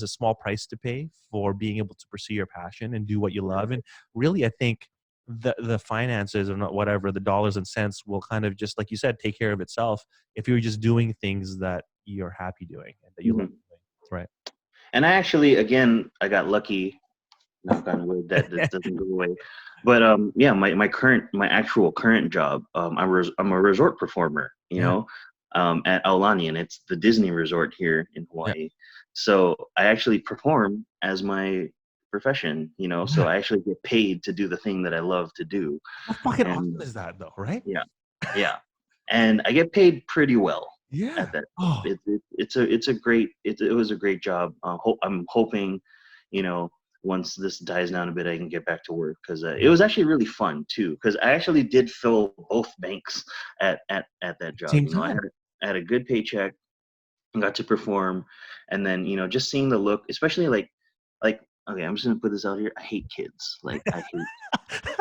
a small price to pay for being able to pursue your passion and do what you love. And really, I think the finances and whatever the dollars and cents will kind of just like you said take care of itself if you're just doing things that you're happy doing and that you love Hmm. doing. That's right. And I actually, again, I got lucky. Knock on wood that this doesn't go away. But yeah, my actual current job, I'm a resort performer, Yeah. at Aulani, and it's the Disney resort here in Yeah. Hawaii. So I actually perform as my profession. So Yeah. I actually get paid to do the thing that I love to do. How fucking And awesome is that though, right? yeah, yeah. And I get paid pretty well. Yeah. at that. Oh, It's a great it was a great job. I'm hoping, you know, once this dies down a bit, I can get back to work because it was actually really fun too. Because I actually did fill both banks at that job. same You know, time. I had a good paycheck, and got to perform, and then just seeing the look, especially like okay, I'm just gonna put this out here. I hate kids. Like I hate.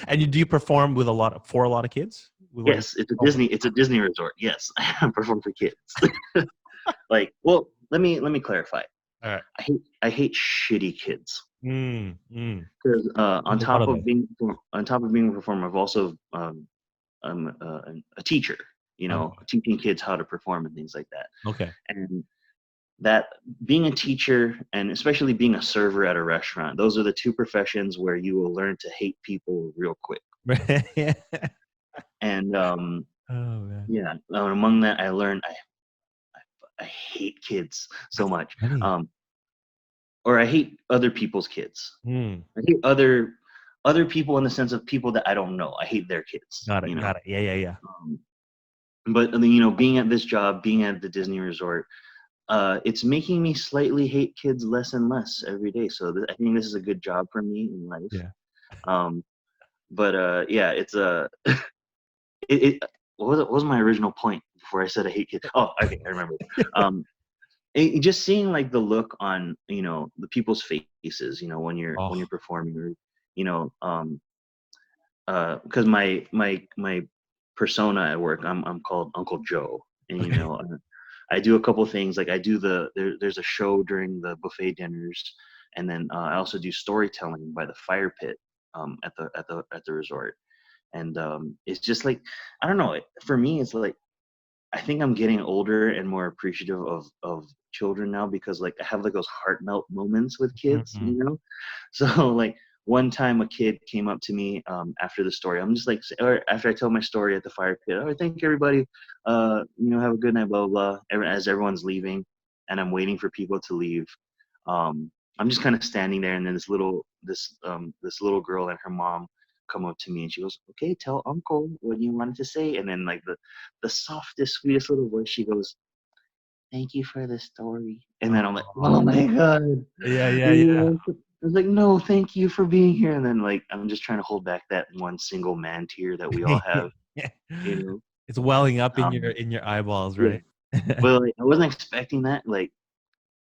And do you perform with for a lot of kids? With what you? Yes, it's a Oh, Disney resort. Yes, I perform for kids. Like, well, let me clarify. all right. I hate shitty kids because There's a lot of those. on top of being a performer, I've also I'm a teacher. Okay. Teaching kids how to perform and things like that. Okay. And that being a teacher and especially being a server at a restaurant, those are the two professions where you will learn to hate people real quick. Yeah. And Oh man. yeah, among that, I learned I hate kids so That's much. funny. Or I hate other people's kids. Hmm. I hate other people in the sense of people that I don't know. I hate their kids. Got it. Got it. Yeah. Yeah. Yeah. Um, but being at this job, being at the Disney resort, it's making me slightly hate kids less and less every day. So I think this is a good job for me in life. Yeah. Um, but yeah, it's it what was my original point before I said I hate kids? Oh, okay, I remember. Um, just seeing like the look on the people's faces, when Oh. you're performing, or you know, because my persona at work, I'm called Uncle Joe, and Okay. I do a couple things. Like I do there's a show during the buffet dinners, and then I also do storytelling by the fire pit at the resort. And it's just like, I don't know. For me, it's like I think I'm getting older and more appreciative of children now, because like I have like those heart melt moments with kids, Mm-mm. So like one time a kid came up to me after the story. I'm just like, or after I tell my story at the fire pit, oh, thank you everybody, have a good night, blah blah blah. As everyone's leaving, and I'm waiting for people to leave. I'm just kind of standing there, and then this little girl and her mom come up to me, and she goes, "Okay, tell Uncle what you wanted to say." And then like the softest, sweetest little voice, she goes, "Thank you for the story." And then I'm like, "Oh my god!" Yeah. Yeah. Yeah. You know, I was like, "No, thank you for being here." And then like I'm just trying to hold back that one single man tear that we all have, you know. It's welling up in your Um, eyeballs, yeah, right? but like, I wasn't expecting that, like,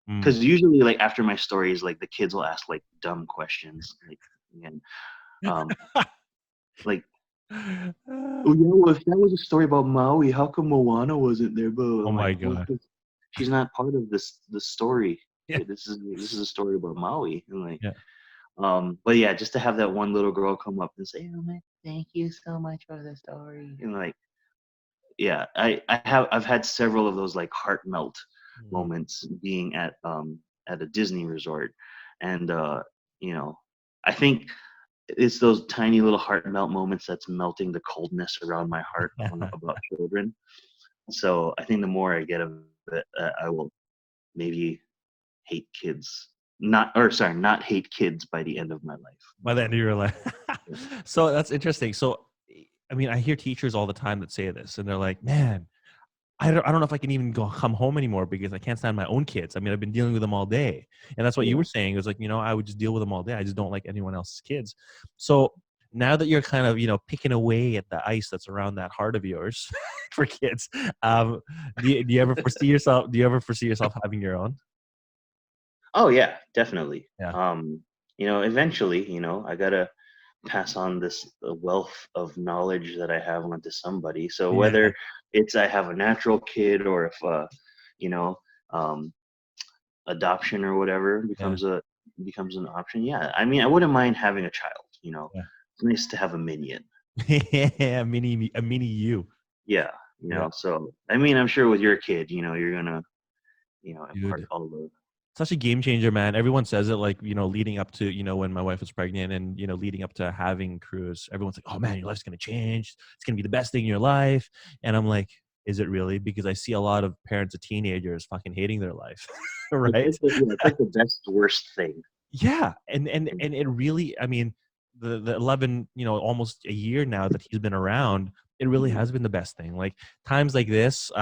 Mm. because usually like after my stories, like the kids will ask like dumb questions, like, and um, like, "Oh yeah, well if that was a story about Maui, how come Moana wasn't there?" But Oh I'm like, my "Well, god. 'cause she's not part of this story. Yeah. This is a story about Maui." And like, Yeah. but yeah, just to have that one little girl come up and say, "Oh my, thank you so much for the story," and like, yeah, I've had several of those like heart melt Mm. moments being at a Disney resort, and I think it's those tiny little heart melt moments that's melting the coldness around my heart about children. So I think the more I get of it, I will maybe hate kids. Not hate kids by the end of my life. By the end of your life. Yeah. So that's interesting. So, I mean, I hear teachers all the time that say this, and they're like, "Man, I don't know if I can even come home anymore because I can't stand my own kids. I mean, I've been dealing with them all day." And that's what you Yeah. were saying. It was like, I would just deal with them all day. I just don't like anyone else's kids. So now that you're kind of, picking away at the ice that's around that heart of yours for kids, um, do you ever foresee yourself? Do you ever foresee yourself having your own? Oh yeah, definitely. Yeah. Eventually, I gotta pass on this wealth of knowledge that I have onto somebody. So Yeah. whether it's I have a natural kid, or if you know, um, adoption or whatever Yeah. becomes an option. Yeah, I mean, I wouldn't mind having a child. Yeah. It's nice to have a minion. Yeah. A mini you. Yeah, Yeah. So I mean, I'm sure with your kid, you're gonna, impart Dude. all the. Such a game changer, man. Everyone says it like, leading up to, when my wife was pregnant and, leading up to having Cruz, everyone's like, "Oh man, your life's going to change. It's going to be the best thing in your life." And I'm like, is it really? Because I see a lot of parents of teenagers fucking hating their life. It's Right? like it's like the best worst thing. Yeah. And it really, I mean, the 11, almost a year now that he's been around, it really Mhm. has been the best thing. Like times like this,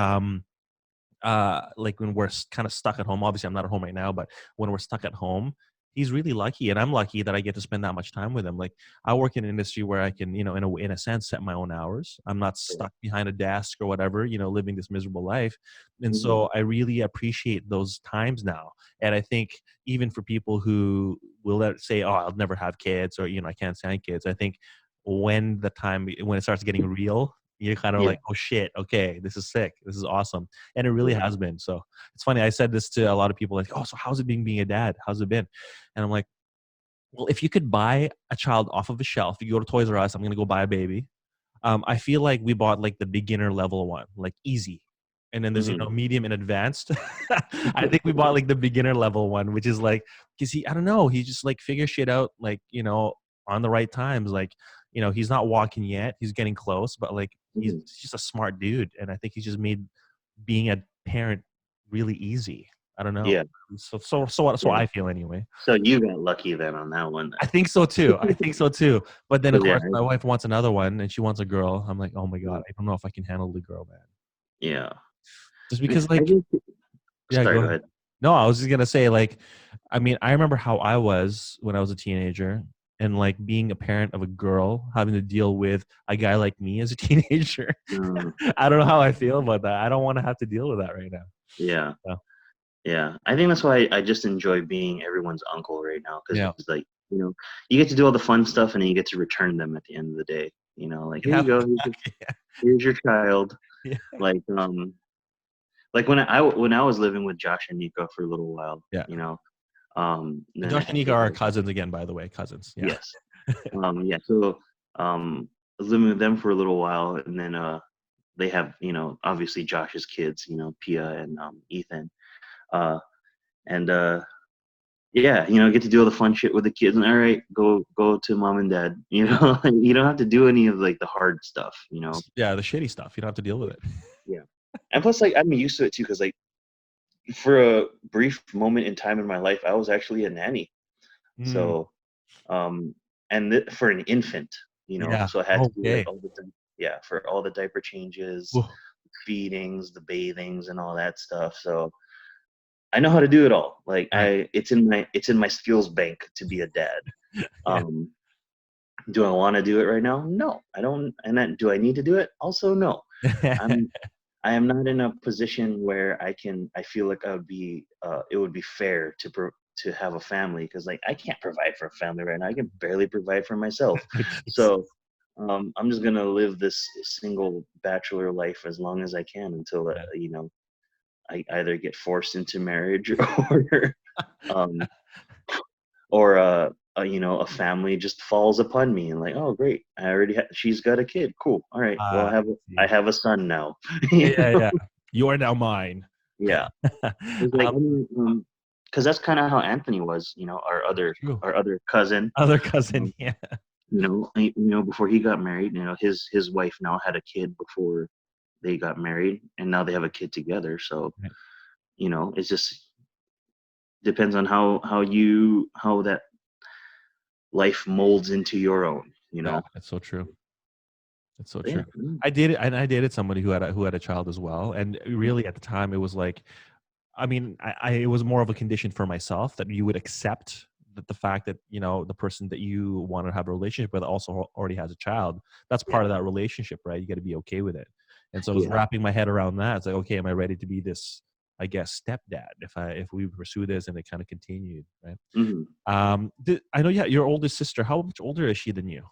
like when we're kind of stuck at home. Obviously, I'm not at home right now, but when we're stuck at home, he's really lucky, and I'm lucky that I get to spend that much time with him. Like I work in an industry where I can, in a sense, set my own hours. I'm not stuck behind a desk or whatever, living this miserable life. And Mm-hmm. so I really appreciate those times now. And I think even for people who will say, "Oh, I'll never have kids," or I can't stand kids. I think when it starts getting real, you're kind of Yeah. like, "Oh shit, okay, this is sick. This is awesome." And it really Yeah. has been. So it's funny. I said this to a lot of people, like, "Oh, so how's it being a dad? How's it been?" And I'm like, well, if you could buy a child off of a shelf, you go to Toys R Us, I'm gonna go buy a baby. I feel like we bought like the beginner level one, like easy. And then there's, Mm-hmm. medium and advanced. I think we bought like the beginner level one, which is like, cause I don't know, he just like figures shit out, like, on the right times. Like, he's not walking yet, he's getting close, but like, he's Mm-hmm. just a smart dude. And I think he's just made being a parent really easy. I don't know. Yeah. So Yeah. I feel anyway. So you got lucky then on that one I then. think so too. I think so too. But then of 'Cause, yeah. course my wife wants another one and she wants a girl. I'm like, oh my God, Yeah. I don't know if I can handle the girl, man. Yeah. Just I because like, think. yeah, Sorry. go Go ahead. ahead. No, I was just gonna say, like, I mean, I remember how I was when I was a teenager and like being a parent of a girl, having to deal with a guy like me as a teenager. Uh, I don't know how I feel about that. I don't want to have to deal with that right now. yeah. So, Yeah. I think that's why I just enjoy being everyone's uncle right now because yeah. it's like you get to do all the fun stuff and then you get to return them at the end of the day. Like You here you have go. yeah. Here's your child. Yeah. Like like when I was living with Josh and Nico for a little while. Yeah. And Then I Josh had and Nika are cousins again, by the way. Cousins. Yeah. yes. Yeah. So I was living with them for a little while, and then they have obviously Josh's kids, Pia and Ethan, uh, and yeah, get to do all the fun shit with the kids. And all right, go to mom and dad. You don't have to do any of like the hard stuff. Yeah, the shitty stuff. You don't have to deal with it. Yeah. And plus, like I'm used to it too, because like for a brief moment in time in my life, I was actually a nanny. Mm, So and for an infant, yeah. so I had to do like Okay. all the yeah, for all the diaper changes, Whoa. feedings, the bathings, and all that stuff. So I know how to do it all. Like Yeah. it's in my skills bank to be a dad. Yeah. Um, do I want to do it right now? No, I don't. And then do I need to do it? Also, no. I'm I am not in a position where I feel like it would be fair to have a family because like I can't provide for a family right now. I can barely provide for myself. Jeez. So I'm just gonna live this single bachelor life as long as I can until Yeah. I either get forced into marriage or um or a family just falls upon me and like, oh great, she's got a kid, cool, all right, well I I see. have a son now. Yeah, yeah. You are now mine. Yeah. It's like, because that's kind of how Anthony was, our other True. our other cousin. Other cousin, Um, yeah. before he got married, his wife now had a kid before they got married, and now they have a kid together. So, Right. it's just depends on how that life molds into your own. Yeah, it's so true. It's so But yeah. true. I dated somebody who had a child as well, and really at the time it was like, I mean, it was more of a condition for myself that you would accept that the fact that the person that you want to have a relationship with also already has a child. That's Yeah. part of that relationship, right? You got to be okay with it. And so I was Yeah. wrapping my head around that. It's like, okay, am I ready to be this? I guess stepdad if we pursue this and it kind of continued, right? Hmm. I know, yeah, your oldest sister. How much older is she than you?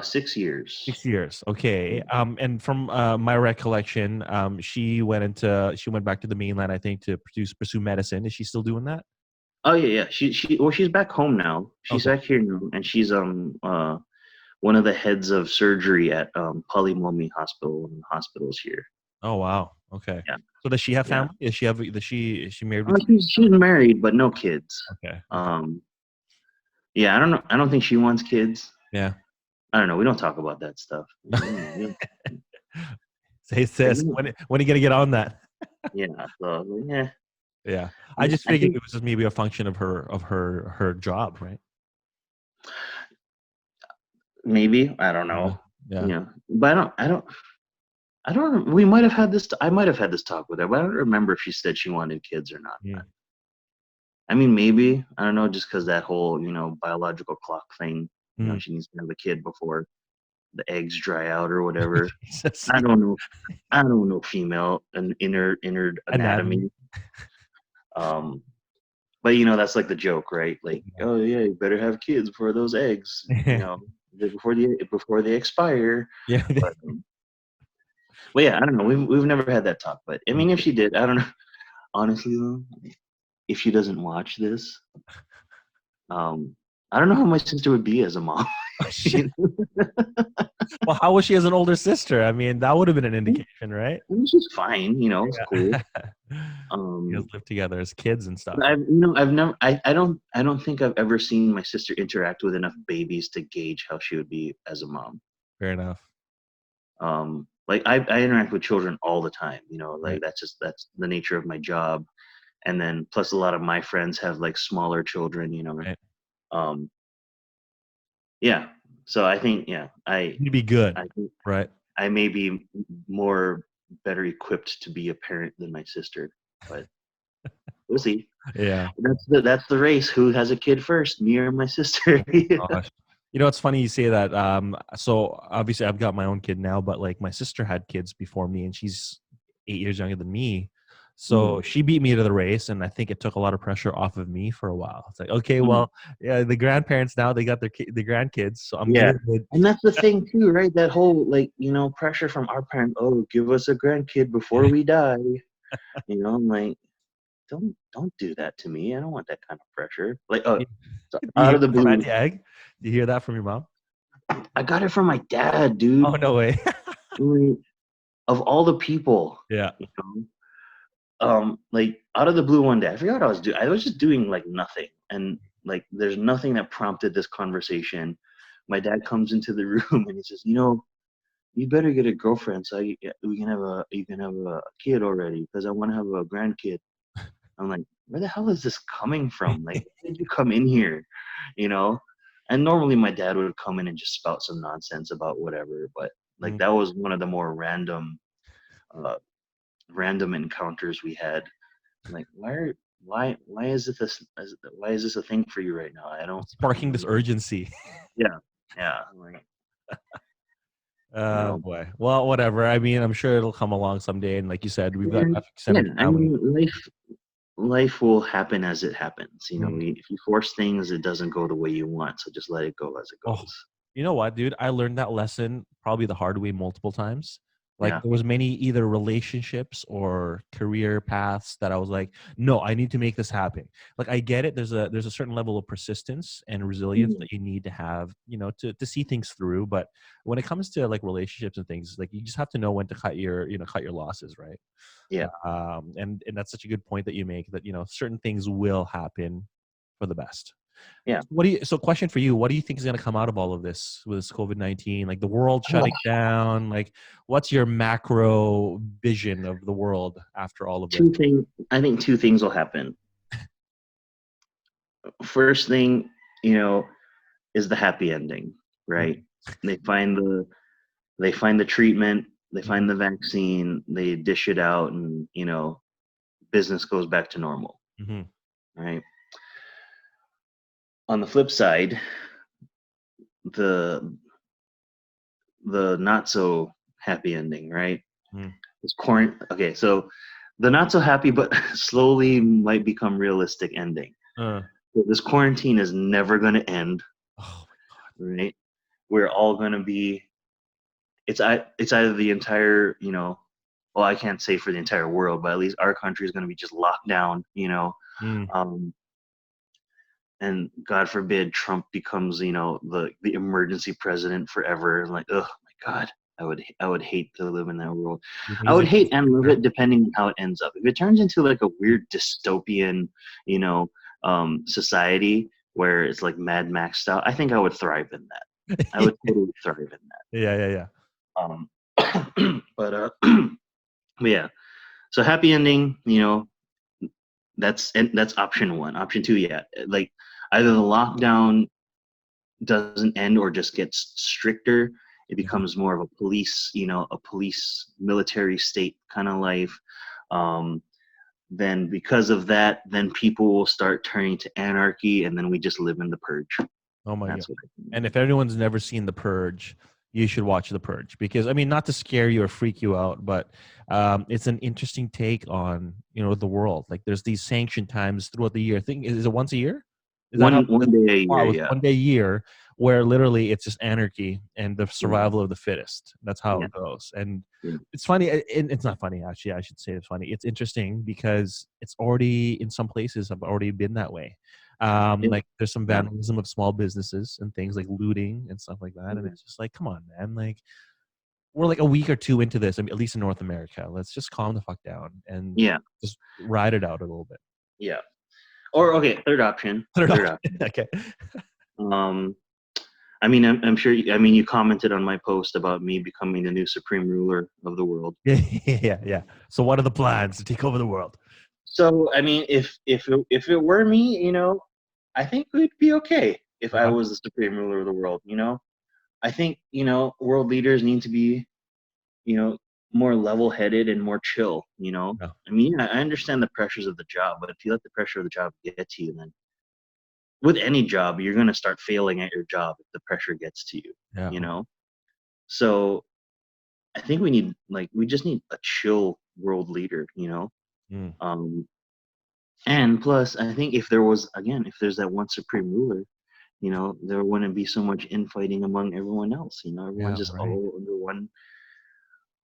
6 years. 6 years. Okay. Yeah. And from my recollection, she went back to the mainland, I think, to pursue medicine. Is she still doing that? Oh yeah, yeah. She's back home now. She's Okay. back here now, and she's one of the heads of surgery at Polimomi Hospital and hospitals here. Oh wow. Okay. Yeah, So does she have yeah. family? Is she married with kids? She's married, but no kids. Okay. Okay. Um, yeah, I don't know. I don't think she wants kids. Yeah. I don't know. We don't talk about that stuff. Say Like, sis, when are you gonna get on that? yeah. So yeah, Yeah. I just I figured think it was just maybe a function of her job, right? maybe I don't Yeah. know. Yeah. But I don't. I don't. We might have had this. I might have had this talk with her, but I don't remember if she said she wanted kids or not. Mm. I mean, maybe I don't know, just because that whole biological clock thing. Mm. She needs to have a kid before the eggs dry out or whatever. Jesus. I don't know. I don't know female and inner Anatomy. anatomy. Um, but that's like the joke, right? Like, oh yeah, you better have kids before those eggs, before they expire. Yeah. But well, yeah, I don't know. We've never had that talk, but I mean, if she did, I don't know. Honestly, though, if she doesn't watch this, I don't know how my sister would be as a mom. Oh, shit. Well, how was she as an older sister? I mean, that would have been an indication, right? I mean, she's fine. It's cool. You guys live together as kids and stuff. But I've never. I don't think I've ever seen my sister interact with enough babies to gauge how she would be as a mom. Fair enough. Like I interact with children all the time. Right. Like that's the nature of my job. And then plus a lot of my friends have like smaller children. Right. Um, yeah. So I think You'd be good, I think right? I may be better equipped to be a parent than my sister, but we'll see. Yeah. That's the race. Who has a kid first, me or my sister? Gosh. It's funny you say that. So obviously I've got my own kid now, but like my sister had kids before me and she's 8 years younger than me. So she beat me to the race, and I think it took a lot of pressure off of me for a while. It's like, okay, well, yeah, the grandparents now, they got the grandkids, so I'm good. And that's the thing too, right? That whole pressure from our parents. Oh, give us a grandkid before we die. I'm like, don't do that to me. I don't want that kind of pressure. Like, Do out you of the from blue, Auntie Egg? Do you hear that from your mom? I got it from my dad, dude. Oh, no way. I mean, of all the people, Yeah. like out of the blue one day, I forgot what I was doing. I was just doing like nothing, and like there's nothing that prompted this conversation. My dad comes into the room and he says, you better get a girlfriend so you can have a kid already, because I want to have a grandkid. I'm like, where the hell is this coming from? Like, when did you come in here? And normally my dad would come in and just spout some nonsense about whatever, but like that was one of the more random encounters we had. I'm like, why is this a thing for you right now? I don't Sparking this really. urgency. Yeah, I'm like, Oh boy. Well, whatever. I mean, I'm sure it'll come along someday. And like you said, we've got extended I family. mean, life will happen as it happens. Mm. If you force things, it doesn't go the way you want. So just let it go as it Oh, goes. you know what, dude? I learned that lesson probably the hard way multiple times. Like Yeah. there was many either relationships or career paths that I was like, no, I need to make this happen. Like I get it. There's a certain level of persistence and resilience that you need to have, to see things through. But when it comes to like relationships and things, like you just have to know when to cut your losses, right? Yeah. And that's such a good point that you make, that certain things will happen for the best. Yeah. So question for you, what do you think is going to come out of all of this with this COVID-19, like the world shutting down? Like what's your macro vision of the world after all of this? I think two things will happen. First thing, is the happy ending, right? They find the treatment, they find the vaccine, they dish it out, and business goes back to normal. Right? On the flip side, the not so happy ending, right? It's okay, so the not so happy but slowly might become realistic ending. This quarantine is never going to end. Oh my God. Right? We're all going to be. It's either the entire, well, I can't say for the entire world, but at least our country is going to be just locked down, and God forbid Trump becomes, the emergency president forever. Like, oh my God, I would hate to live in that world. I would hate and live it depending on how it ends up. If it turns into like a weird dystopian, society where it's like Mad Max style, I think I would thrive in that. I would totally thrive in that. Yeah. But yeah. So happy ending, that's option one. Option two, yeah, like either the lockdown doesn't end or just gets stricter, It Yeah. becomes more of a police, a police military state kind of life. Um, then because of that, then people will start turning to anarchy, and then we just live in the purge. Oh my god! That's what I think. And if everyone's never seen The Purge, you should watch The Purge, because I mean, not to scare you or freak you out, but it's an interesting take on the world. Like, there's these sanction times throughout the year. I think, is it once a year? Is that how? One day a year, Wow, it's yeah. 1 day a year where literally it's just anarchy and the Yeah, survival of the fittest. That's how yeah, it goes. And yeah. it's funny. It's not funny, actually. I should say it's funny. It's interesting because it's already, in some places, have already been that way. Yeah, Like, there's some yeah, vandalism of small businesses and things like looting and stuff like that. And yeah. it's just like, come on, man. Like, we're like a week or two into this. I mean, at least in North America. Let's just calm the fuck down and Yeah, just ride it out a little bit. yeah. Or okay, third option. Third Third option. option. Okay. Um, I mean, I'm sure. I mean, you commented on my post about me becoming the new supreme ruler of the world. Yeah. So what are the plans to take over the world? So, I mean, if it were me, I think we'd be okay if I Okay. was the supreme ruler of the world. I think world leaders need to be you know more level-headed and more chill. Yeah. I mean, yeah, I understand the pressures of the job, but if you let the pressure of the job get to you, then with any job, you're going to start failing at your job if the pressure gets to you. Yeah. You know, so I think we just need a chill world leader. Mm. Um, and plus, I think if there's that one supreme ruler, there wouldn't be so much infighting among everyone else. Everyone's Yeah. just Right. all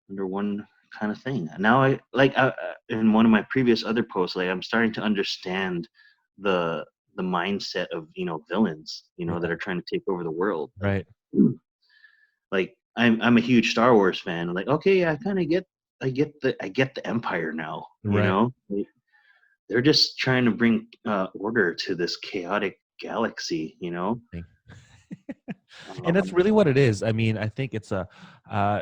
under one kind of thing. Now in one of my previous other posts, like I'm starting to understand the the mindset of villains, that Yeah. are trying to take over the world. Like Right. like I'm a huge Star Wars fan. I'm like, okay, yeah, I get the Empire now. Right. Like, they're just trying to bring order to this chaotic galaxy. Thing. And that's Um, really what it is. I mean, I think it's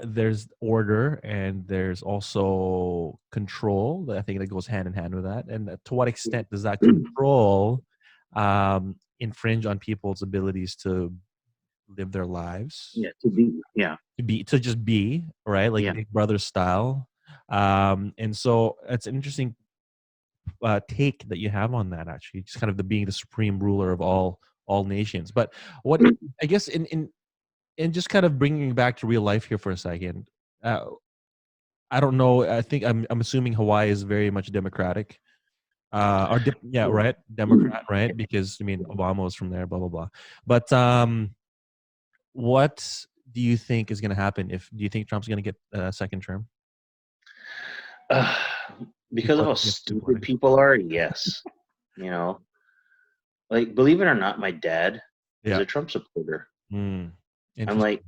there's order and there's also control. I think that goes hand in hand with that. And to what extent does that control infringe on people's abilities to live their lives, yeah, yeah, to just be, right, like yeah, Big Brother style. And so it's an interesting take that you have on that, actually, just kind of the being the supreme ruler of all nations. But what, I guess, in just kind of bringing it back to real life here for a second, uh, I don't know. I think I'm assuming Hawaii is very much democratic. Yeah, yeah. right, Democrat, right? Because I mean, Obama was from there, blah blah blah. But what do you think is going to happen? Do you think Trump's going to get a second term? Uh, because People of are how going to get stupid disappointed. people are, yes. You know, like believe it or not, my dad is Yeah. a Trump supporter. Mm. I'm like,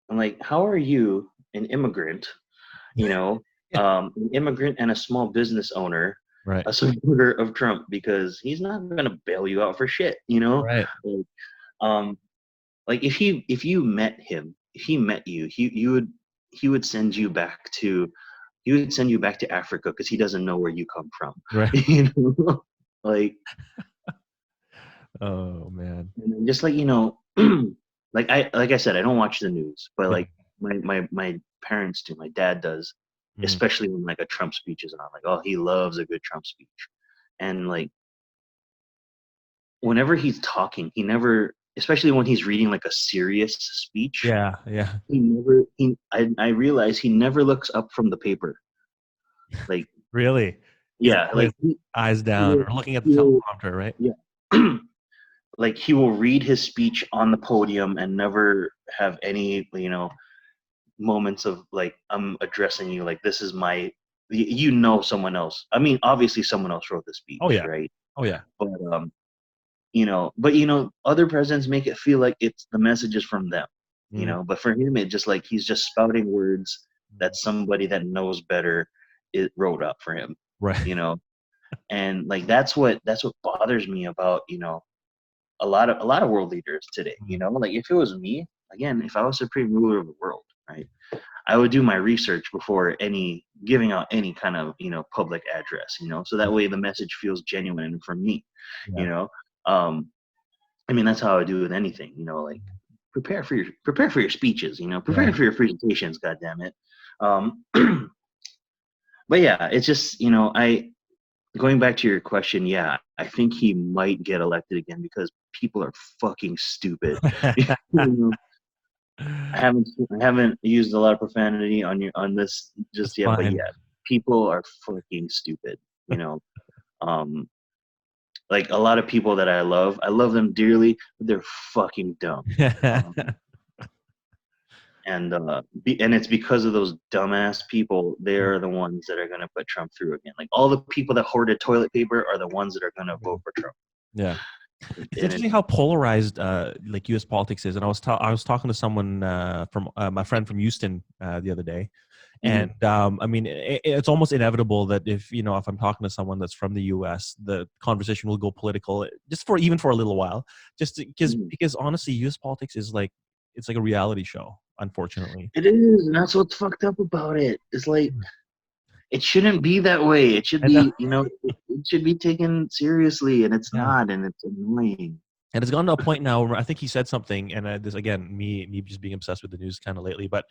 Interesting. how are you, an immigrant? Yeah. An immigrant and a small business owner, Right. a supporter of Trump because he's not gonna bail you out for shit. Right. Like, um, like if he met you, he would send you back to Africa because he doesn't know where you come from. Right. you know, like Oh man. and then just like I said, I don't watch the news, but Yeah. like my parents do, my dad does, Mm. especially when like a Trump speech is on. Like, oh, he loves a good Trump speech, and like whenever he's talking, he never, especially when he's reading like a serious speech, Yeah. Yeah. he never he I realize he never looks up from the paper. Like, Really. He's yeah, always like eyes he down will, or looking at the he will teleprompter, right? yeah. Like he will read his speech on the podium and never have any moments of like, I'm addressing you, like this is my, someone else, I mean, obviously someone else wrote the Oh speech, yeah. right? Oh yeah. But other presidents make it feel like it's the message is from them. Mm. But for him, it just like he's just spouting words that somebody that knows better it wrote up for him. Right. you know and like that's what bothers me about a lot of world leaders today. Mm. Like if it was me, again, if I was supreme ruler of the world, right, I would do my research before any giving out any kind of public address, so that way the message feels genuine from me. Yeah. you know um I mean, that's how I do with anything, like prepare for your speeches. Prepare Yeah. for your presentations. God damn it. Um, but yeah, it's just I going back to your question. Yeah, I think he might get elected again because people are fucking stupid. I haven't used a lot of profanity on this It's just yet, but fine. yeah, people are fucking stupid. You know, um, like a lot of people that I love them dearly, but they're fucking dumb. Um, and it's because of those dumbass people. They're the ones that are gonna put Trump through again. Like all the people that hoarded toilet paper are the ones that are gonna vote for Trump. Yeah. It's And interesting how polarized like U.S. politics is, and I was talking to someone from my friend from Houston the other day, and I mean it's almost inevitable that if I'm talking to someone that's from the U.S., the conversation will go political just for even for a little while, just because honestly, U.S. politics is like it's like a reality show, unfortunately. it is, and that's what's fucked up about it. It's like it shouldn't be that way. It should I know. be, it should be taken seriously, and it's Yeah. not, and it's annoying. And it's gone to a point now where I think he said something, and this again, me just being obsessed with the news kind of lately, but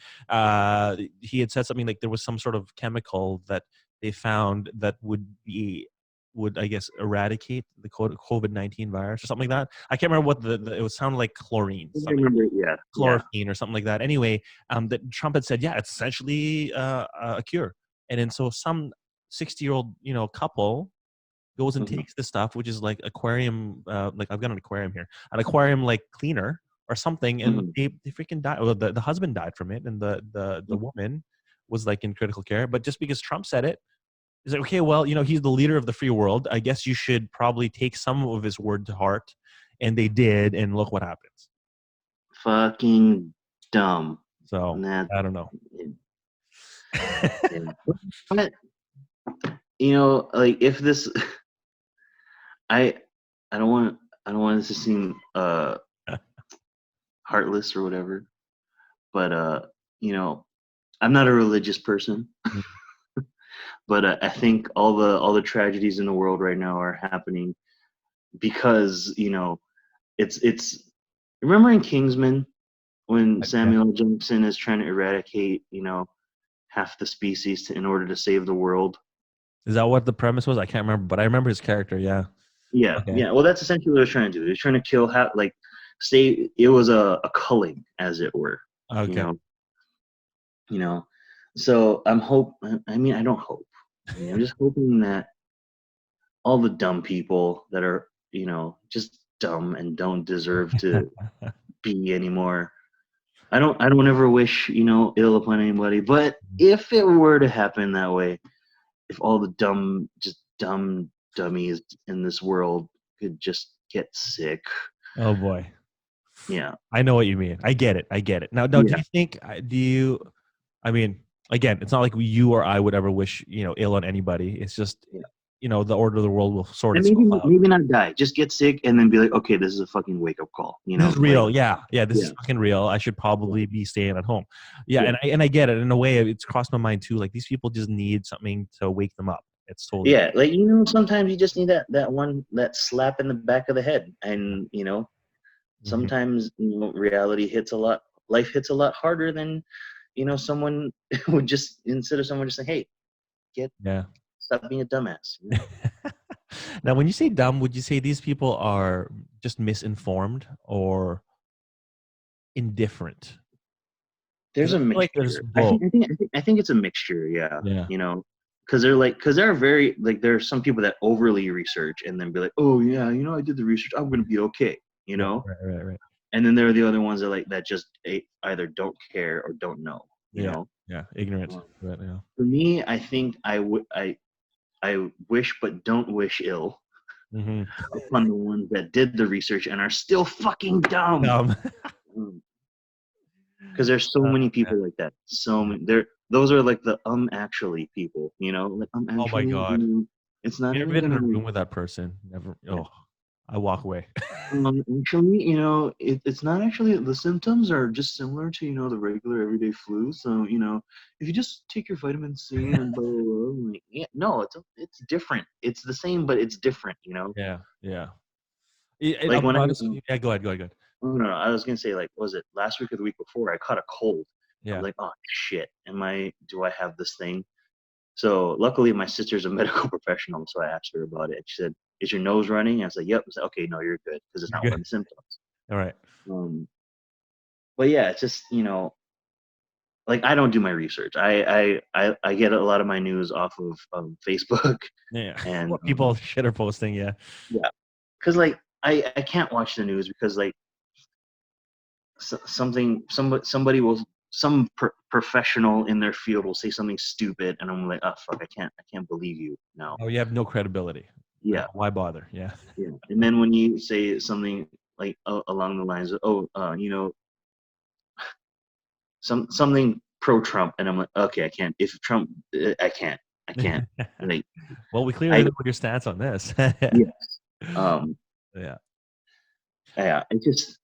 he had said something like there was some sort of chemical that they found that would I guess eradicate the COVID-19 virus or something like that. I can't remember what it would sound like chlorine, I something remember, yeah, yeah. chlorophene or something like that. Anyway, that Trump had said, yeah, it's essentially a cure, and then so some 60-year-old couple goes and Mhm, takes this stuff, which is like aquarium, like I've got an aquarium here, an aquarium like cleaner or something, and mhm, they freaking died. Well, the husband died from it, and the mhm. woman was like in critical care. But just because Trump said it, he's like, okay, well, he's the leader of the free world. I guess you should probably take some of his word to heart, and they did, and look what happens. Fucking dumb. So Nah, I don't know. yeah. But like if this, I, I don't want this to seem heartless or whatever, but I'm not a religious person, but I think all the tragedies in the world right now are happening because it's remember in Kingsman when Yeah. Samuel Jackson is trying to eradicate half the species in order to save the world. Is that what the premise was? I can't remember, but I remember his character. Yeah. Yeah, Okay. yeah. Well, that's essentially what he was trying to do. He was trying to kill half, like, say it was a culling, as it were. You Okay. know, you know. So I'm hope. I mean, I don't hope. I mean, I'm just hoping that all the dumb people that are just dumb and don't deserve to be anymore. I don't ever wish ill upon anybody, but if it were to happen that way, if all the dumb dummies in this world could just get sick, Oh boy. yeah, I know what you mean. I get it. I get it. Now, do yeah, you think? Do you? I mean, again, it's not like you or I would ever wish ill on anybody. It's just yeah. the order of the world will sort And itself maybe out. maybe not die, just get sick and then be like, okay, this is a fucking wake up call, This is like real. Yeah, yeah. This is yeah, fucking real. I should yeah, probably be staying at home. Yeah, yeah, and I get it. In a way, it's crossed my mind too. Like these people just need something to wake them up. It's totally. yeah. Like sometimes you just need that slap in the back of the head, and Mhm. sometimes reality hits a lot, life hits a lot harder than someone would just instead of someone just saying, hey, get Yeah. stop being a dumbass. Now, when you say dumb, would you say these people are just misinformed or indifferent? Because There's I a feel like there's mixture. I both. think I think I think I think it's a mixture. Yeah, Yeah. because there are very like there are some people that overly research and then be like, oh yeah, I did the research. I'm gonna be okay. You Right. know, Right. Right. Right. and then there are the other ones that just either don't care or don't know. You Yeah. know, Yeah. Ignorant. um, Right. Yeah. for me, I think I wish but don't wish ill Mm-hmm. upon the ones that did the research and are still fucking dumb. Um, Because there's so many yeah. people like that. So many. Those are like the actually people. Like Oh my actually, God. it's not You ever even been in gonna. a room with that person? Never. Oh, I walk away. Actually, it's not actually the symptoms are just similar to the regular everyday flu. So if you just take your vitamin C and blah blah blah, like, yeah, no, it's different. It's the same, but it's different. Yeah. Yeah. Like when I Honestly, yeah. Go ahead. Go ahead. Go ahead. Oh, no, I was gonna say, like, was it last week or the week before? I caught a cold. I was Yeah. like, oh shit, do I have this thing? So luckily, my sister's a medical professional, so I asked her about it. She said, "Is your nose running?" I was like, "Yep." I said, "Okay, no, you're good because it's You're not one good. of the symptoms." All right. Um, but yeah, it's just like I don't do my research. I get a lot of my news off of Facebook Yeah. and What people shit are posting. Yeah. yeah, because like I can't watch the news because like somebody will professional in their field will say something stupid and I'm like, oh fuck, I can't believe you now. Oh, you have no credibility. Yeah, Why bother? Yeah. yeah. And then when you say something like along the lines of, oh, something pro Trump, and I'm like, okay, I can't. If Trump, I can't. I can't. Like, Well, we clearly I know what your stance on this. yeah. Um, Yeah. yeah. I just,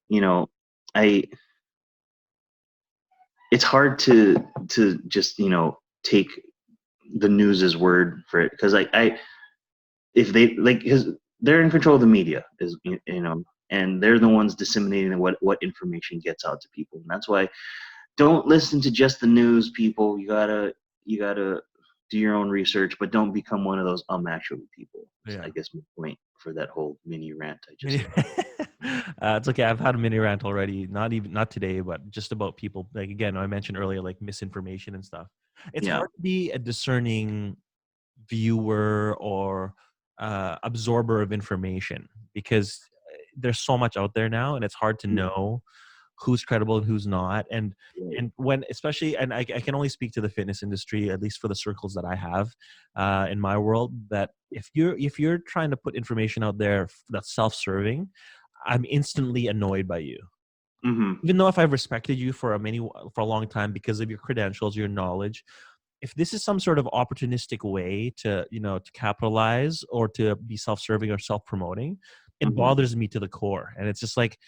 I. It's hard to just take the news as word for it because like if they like because they're in control of the media and they're the ones disseminating what information gets out to people, and that's why don't listen to just the news, people. You gotta do your own research, but don't become one of those actually people. Yeah. I guess my point for that whole mini rant I just Mini- it's okay. I've had a mini rant already. Not today, but just about people. Like again, I mentioned earlier, like misinformation and stuff. It's yeah. hard to be a discerning viewer or absorber of information because there's so much out there now, and it's hard to Yeah, know who's credible and who's not. And right. and when especially, and I can only speak to the fitness industry, at least for the circles that I have in my world. That if you're trying to put information out there that's self-serving, I'm instantly annoyed by you. Mm-hmm. Even though if I've respected you for a long time because of your credentials, your knowledge, if this is some sort of opportunistic way to capitalize or to be self-serving or self-promoting, it Mm-hmm. bothers me to the core. And it's just like,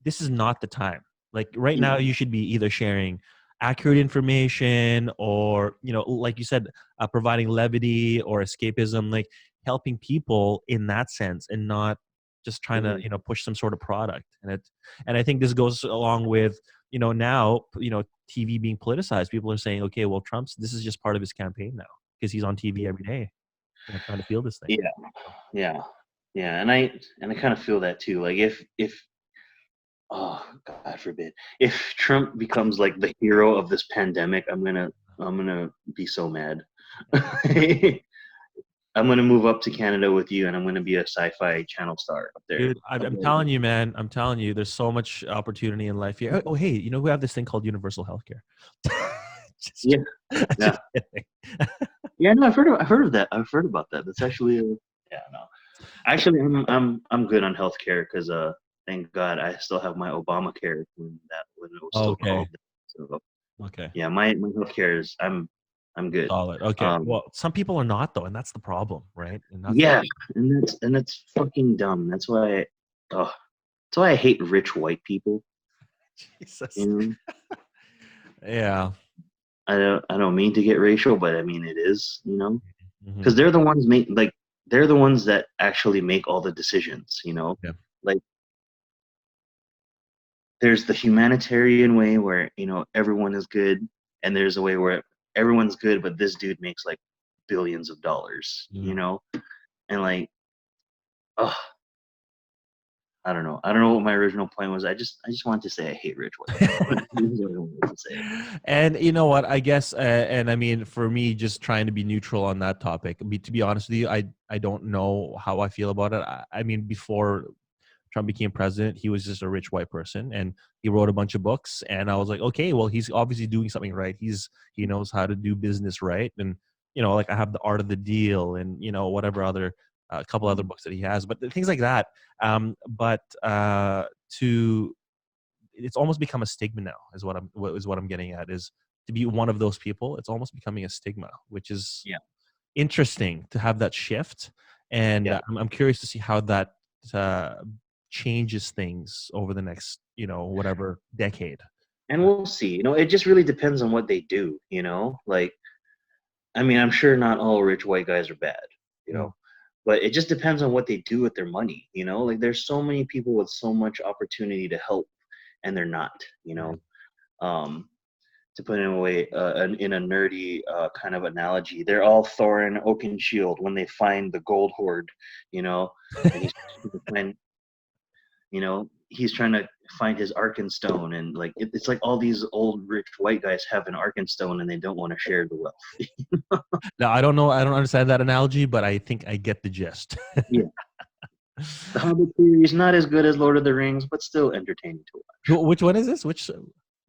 this is not the time. Like right Yeah. now, you should be either sharing accurate information or, like you said, providing levity or escapism, like helping people in that sense, and not just trying to, Mm-hmm. push some sort of product. And I think this goes along with, now, TV being politicized. People are saying, okay, well, this is just part of his campaign now because he's on TV every day, trying to feel this thing. Yeah. Yeah. Yeah. And I kind of feel that too. Like if oh God forbid if Trump becomes like the hero of this pandemic, I'm gonna be so mad. I'm gonna move up to Canada with you, and I'm gonna be a sci-fi channel star up there. Dude, I'm telling you, man. I'm telling you, there's so much opportunity in life here. Oh, hey, we have this thing called universal healthcare. just, Yeah, yeah, just kidding. yeah. No, I've heard of that. I've heard about that. That's actually, yeah. No, actually, I'm good on healthcare because thank God I still have my Obamacare when it was still Okay, called that. So okay, yeah, my healthcare is I'm good. solid. Okay, Um, well, some people are not though, and that's the problem, right? And that's yeah, and that's fucking dumb. Oh, that's why I hate rich white people. Jesus. You know, Yeah. I don't mean to get racial, but I mean it is. Hmm. Because they're the ones that actually make all the decisions. Yeah. Like there's the humanitarian way where everyone is good, and there's a way where everyone's good, but this dude makes like billions of dollars. Yeah. And like, oh, I don't know what my original point was. I just wanted to say I hate rich white people. That's what I wanted to say. And you know what? I guess, and I mean, for me, just trying to be neutral on that topic. To be honest with you, I don't know how I feel about it. I mean, before Trump became president, he was just a rich white person, and he wrote a bunch of books. And I was like, okay, well, he's obviously doing something right. He knows how to do business right, and like I have the Art of the Deal, and whatever other a couple other books that he has, but things like that. But to it's almost become a stigma now. Is what I'm getting at is to be one of those people. It's almost becoming a stigma, which is Yeah, interesting to have that shift. And yeah. I'm curious to see how that uh, changes things over the next, whatever decade. And we'll see. It just really depends on what they do. Like, I mean, I'm sure not all rich white guys are bad. You Mm, know, but it just depends on what they do with their money. Like there's so many people with so much opportunity to help, and they're not. Um, to put it in a way, in a nerdy kind of analogy, they're all Thorin Oakenshield when they find the gold hoard, and he's trying to find, he's trying to find his Arkenstone, and like it's like all these old rich white guys have an Arkenstone and they don't want to share the wealth. Now, I don't know. I don't understand that analogy, but I think I get the gist. Yeah. The Hobbit series not as good as Lord of the Rings, but still entertaining to watch. Which one is this? Which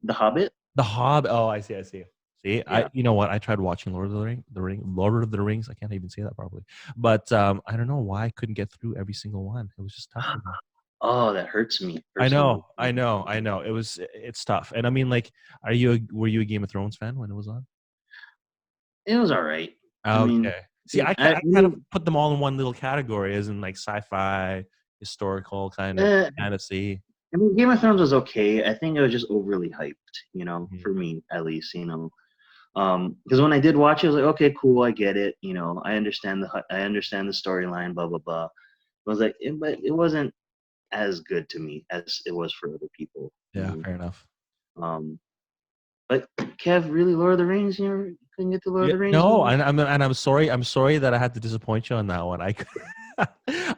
The Hobbit. The Hobbit. Oh, I see. See, Yeah. you know what? I tried watching Lord of the Rings. I can't even say that properly. But I don't know why I couldn't get through every single one. It was just tough for me. Oh, that hurts me. I Personally. know. It's tough. And I mean, like, were you a Game of Thrones fan when it was on? It was all right. Okay. See, I kind of mean, put them all in one little category, as in like sci-fi, historical, kind of fantasy. I mean, Game of Thrones was okay. I think it was just overly hyped, for me at least, because when I did watch it, I was like, okay, cool, I get it, I understand the storyline, blah blah blah. I was like, but it wasn't as good to me as it was for other people. Yeah, fair enough. But Kev, really, Lord of the Rings, you couldn't get to Lord of the Rings? No, and I'm sorry. I'm sorry that I had to disappoint you on that one.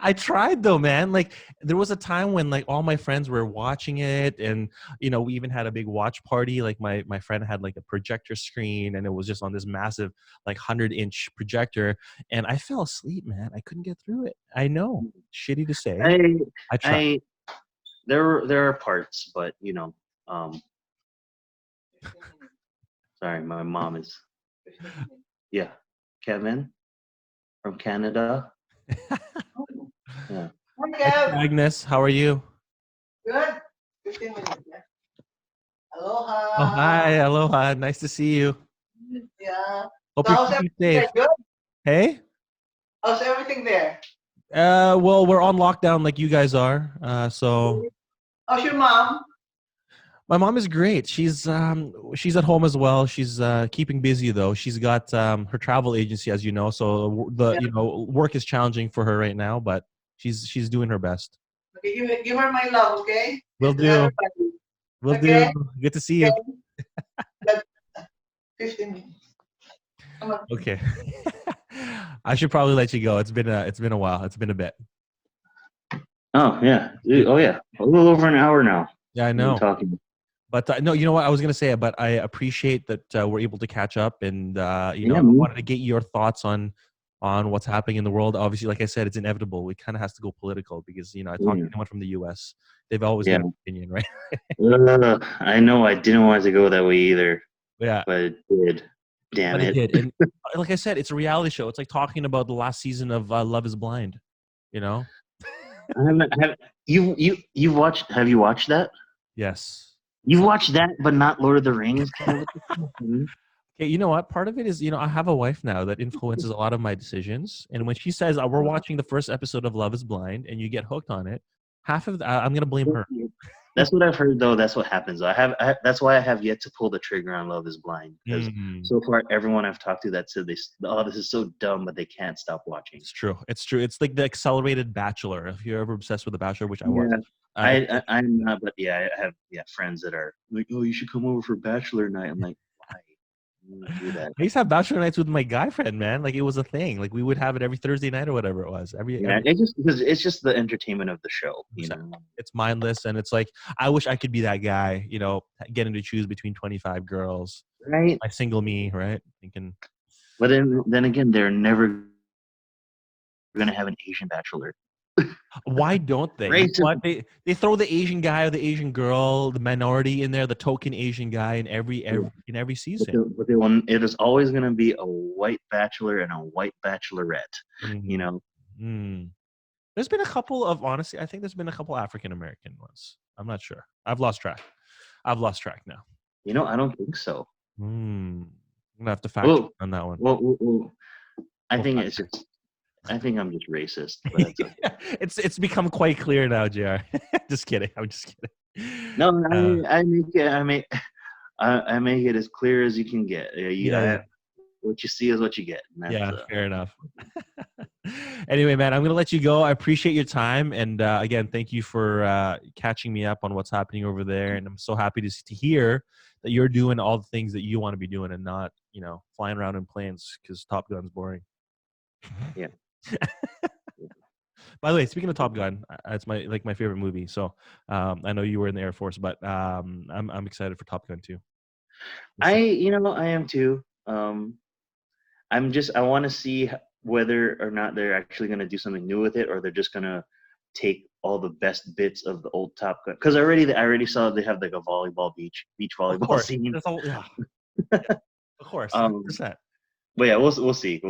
I tried though, man. Like there was a time when like all my friends were watching it, and we even had a big watch party. Like my friend had like a projector screen, and it was just on this massive like 100-inch projector, and I fell asleep, man. I couldn't get through it. I know, shitty to say. I tried. There are parts, but sorry, my mom is. Yeah, Kevin from Canada. Yeah. Hi, Agnes, how are you? Good. 15 minutes. Yeah. Aloha. Oh, hi, aloha. Nice to see you. Yeah. Hope So you're how's keeping everything safe. there? Good? Hey? How's everything there? Well, we're on lockdown like you guys are. So How's your mom? my mom is great. She's at home as well. She's keeping busy though. She's got her travel agency, as you know. So work is challenging for her right now, but she's doing her best. Okay, give her my love, okay? Will Tell do. everybody. Will Okay? do. Good to see you. Okay. 15 minutes. Come on. Okay. I should probably let you go. It's been a while. It's been a bit. Oh yeah. Oh yeah. A little over an hour now. Yeah, I know. Talking. But no, you know what I was gonna say. But I appreciate that we're able to catch up, and I man. wanted to get your thoughts on what's happening in the world. Obviously, like I said, it's inevitable. We kind of has to go political because I talked to anyone from the U.S. They've always got an opinion, right? I know. I didn't want to go that way either. Yeah, but it did. Damn but it. it did. And like I said, it's a reality show. It's like talking about the last season of Love Is Blind. I haven't. You've watched? Have you watched that? Yes. You've watched that, but not Lord of the Rings. Okay, you know what? Part of it is, I have a wife now that influences a lot of my decisions. And when she says, we're watching the first episode of Love Is Blind, and you get hooked on it, half of that, I'm going to blame her. That's what I've heard, though. That's what happens. That's why I have yet to pull the trigger on Love Is Blind. Because so far, everyone I've talked to that said this is so dumb, but they can't stop watching. It's true. It's true. It's like the accelerated Bachelor. If you're ever obsessed with the Bachelor, which I was. I'm not, but I have friends that are like, oh, you should come over for Bachelor night. I'm like, why? Do that. I used to have Bachelor nights with my guy friend, man. Like it was a thing. Like we would have it every Thursday night or whatever it was. It's just the entertainment of the show. It's mindless, and it's like I wish I could be that guy. Getting to choose between 25 girls. Right. My single me, right? Thinking. But then again, they're never gonna have an Asian Bachelor. Why don't they? They throw the Asian guy or the Asian girl, the minority in there, the token Asian guy in every season. But it is always going to be a white bachelor and a white bachelorette. There's been a couple of I think there's been a couple African American ones. I'm not sure. I've lost track now. I don't think so. I'm gonna have to fact check on that one. Well, I think it's just. I think I'm just racist. But that's okay. It's become quite clear now, JR. Just kidding. I'm just kidding. No, I make it as clear as you can get. What you see is what you get. Yeah, fair enough. Anyway, man, I'm gonna let you go. I appreciate your time, and again, thank you for catching me up on what's happening over there. And I'm so happy to hear that you're doing all the things that you want to be doing, and not flying around in planes because Top Gun's boring. Yeah. By the way, speaking of Top Gun, it's my favorite movie. So I know you were in the Air Force, but I'm excited for Top Gun too. I am too. I want to see whether or not they're actually going to do something new with it, or they're just going to take all the best bits of the old Top Gun. Because I already saw they have like a beach Of volleyball course, scene. yeah. Of course, 100%. But yeah, we'll see.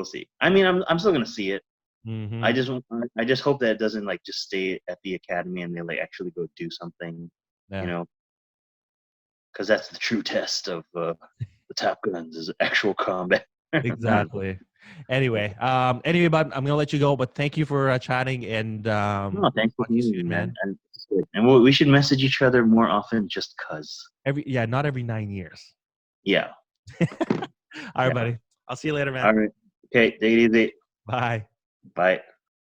I mean, I'm still gonna see it. Mhm. I just hope that it doesn't like just stay at the academy and they like actually go do something, Yeah. because that's the true test of the Top Guns is actual combat. Exactly. Anyway, bud, I'm gonna let you go, but thank you for chatting, and No, thanks for talk to you being soon, here, man. And we should message each other more often, just cause. Not every 9 years. Yeah. All right, Yeah. buddy. I'll see you later, man. All right. Okay. Take it easy. Bye. Bye.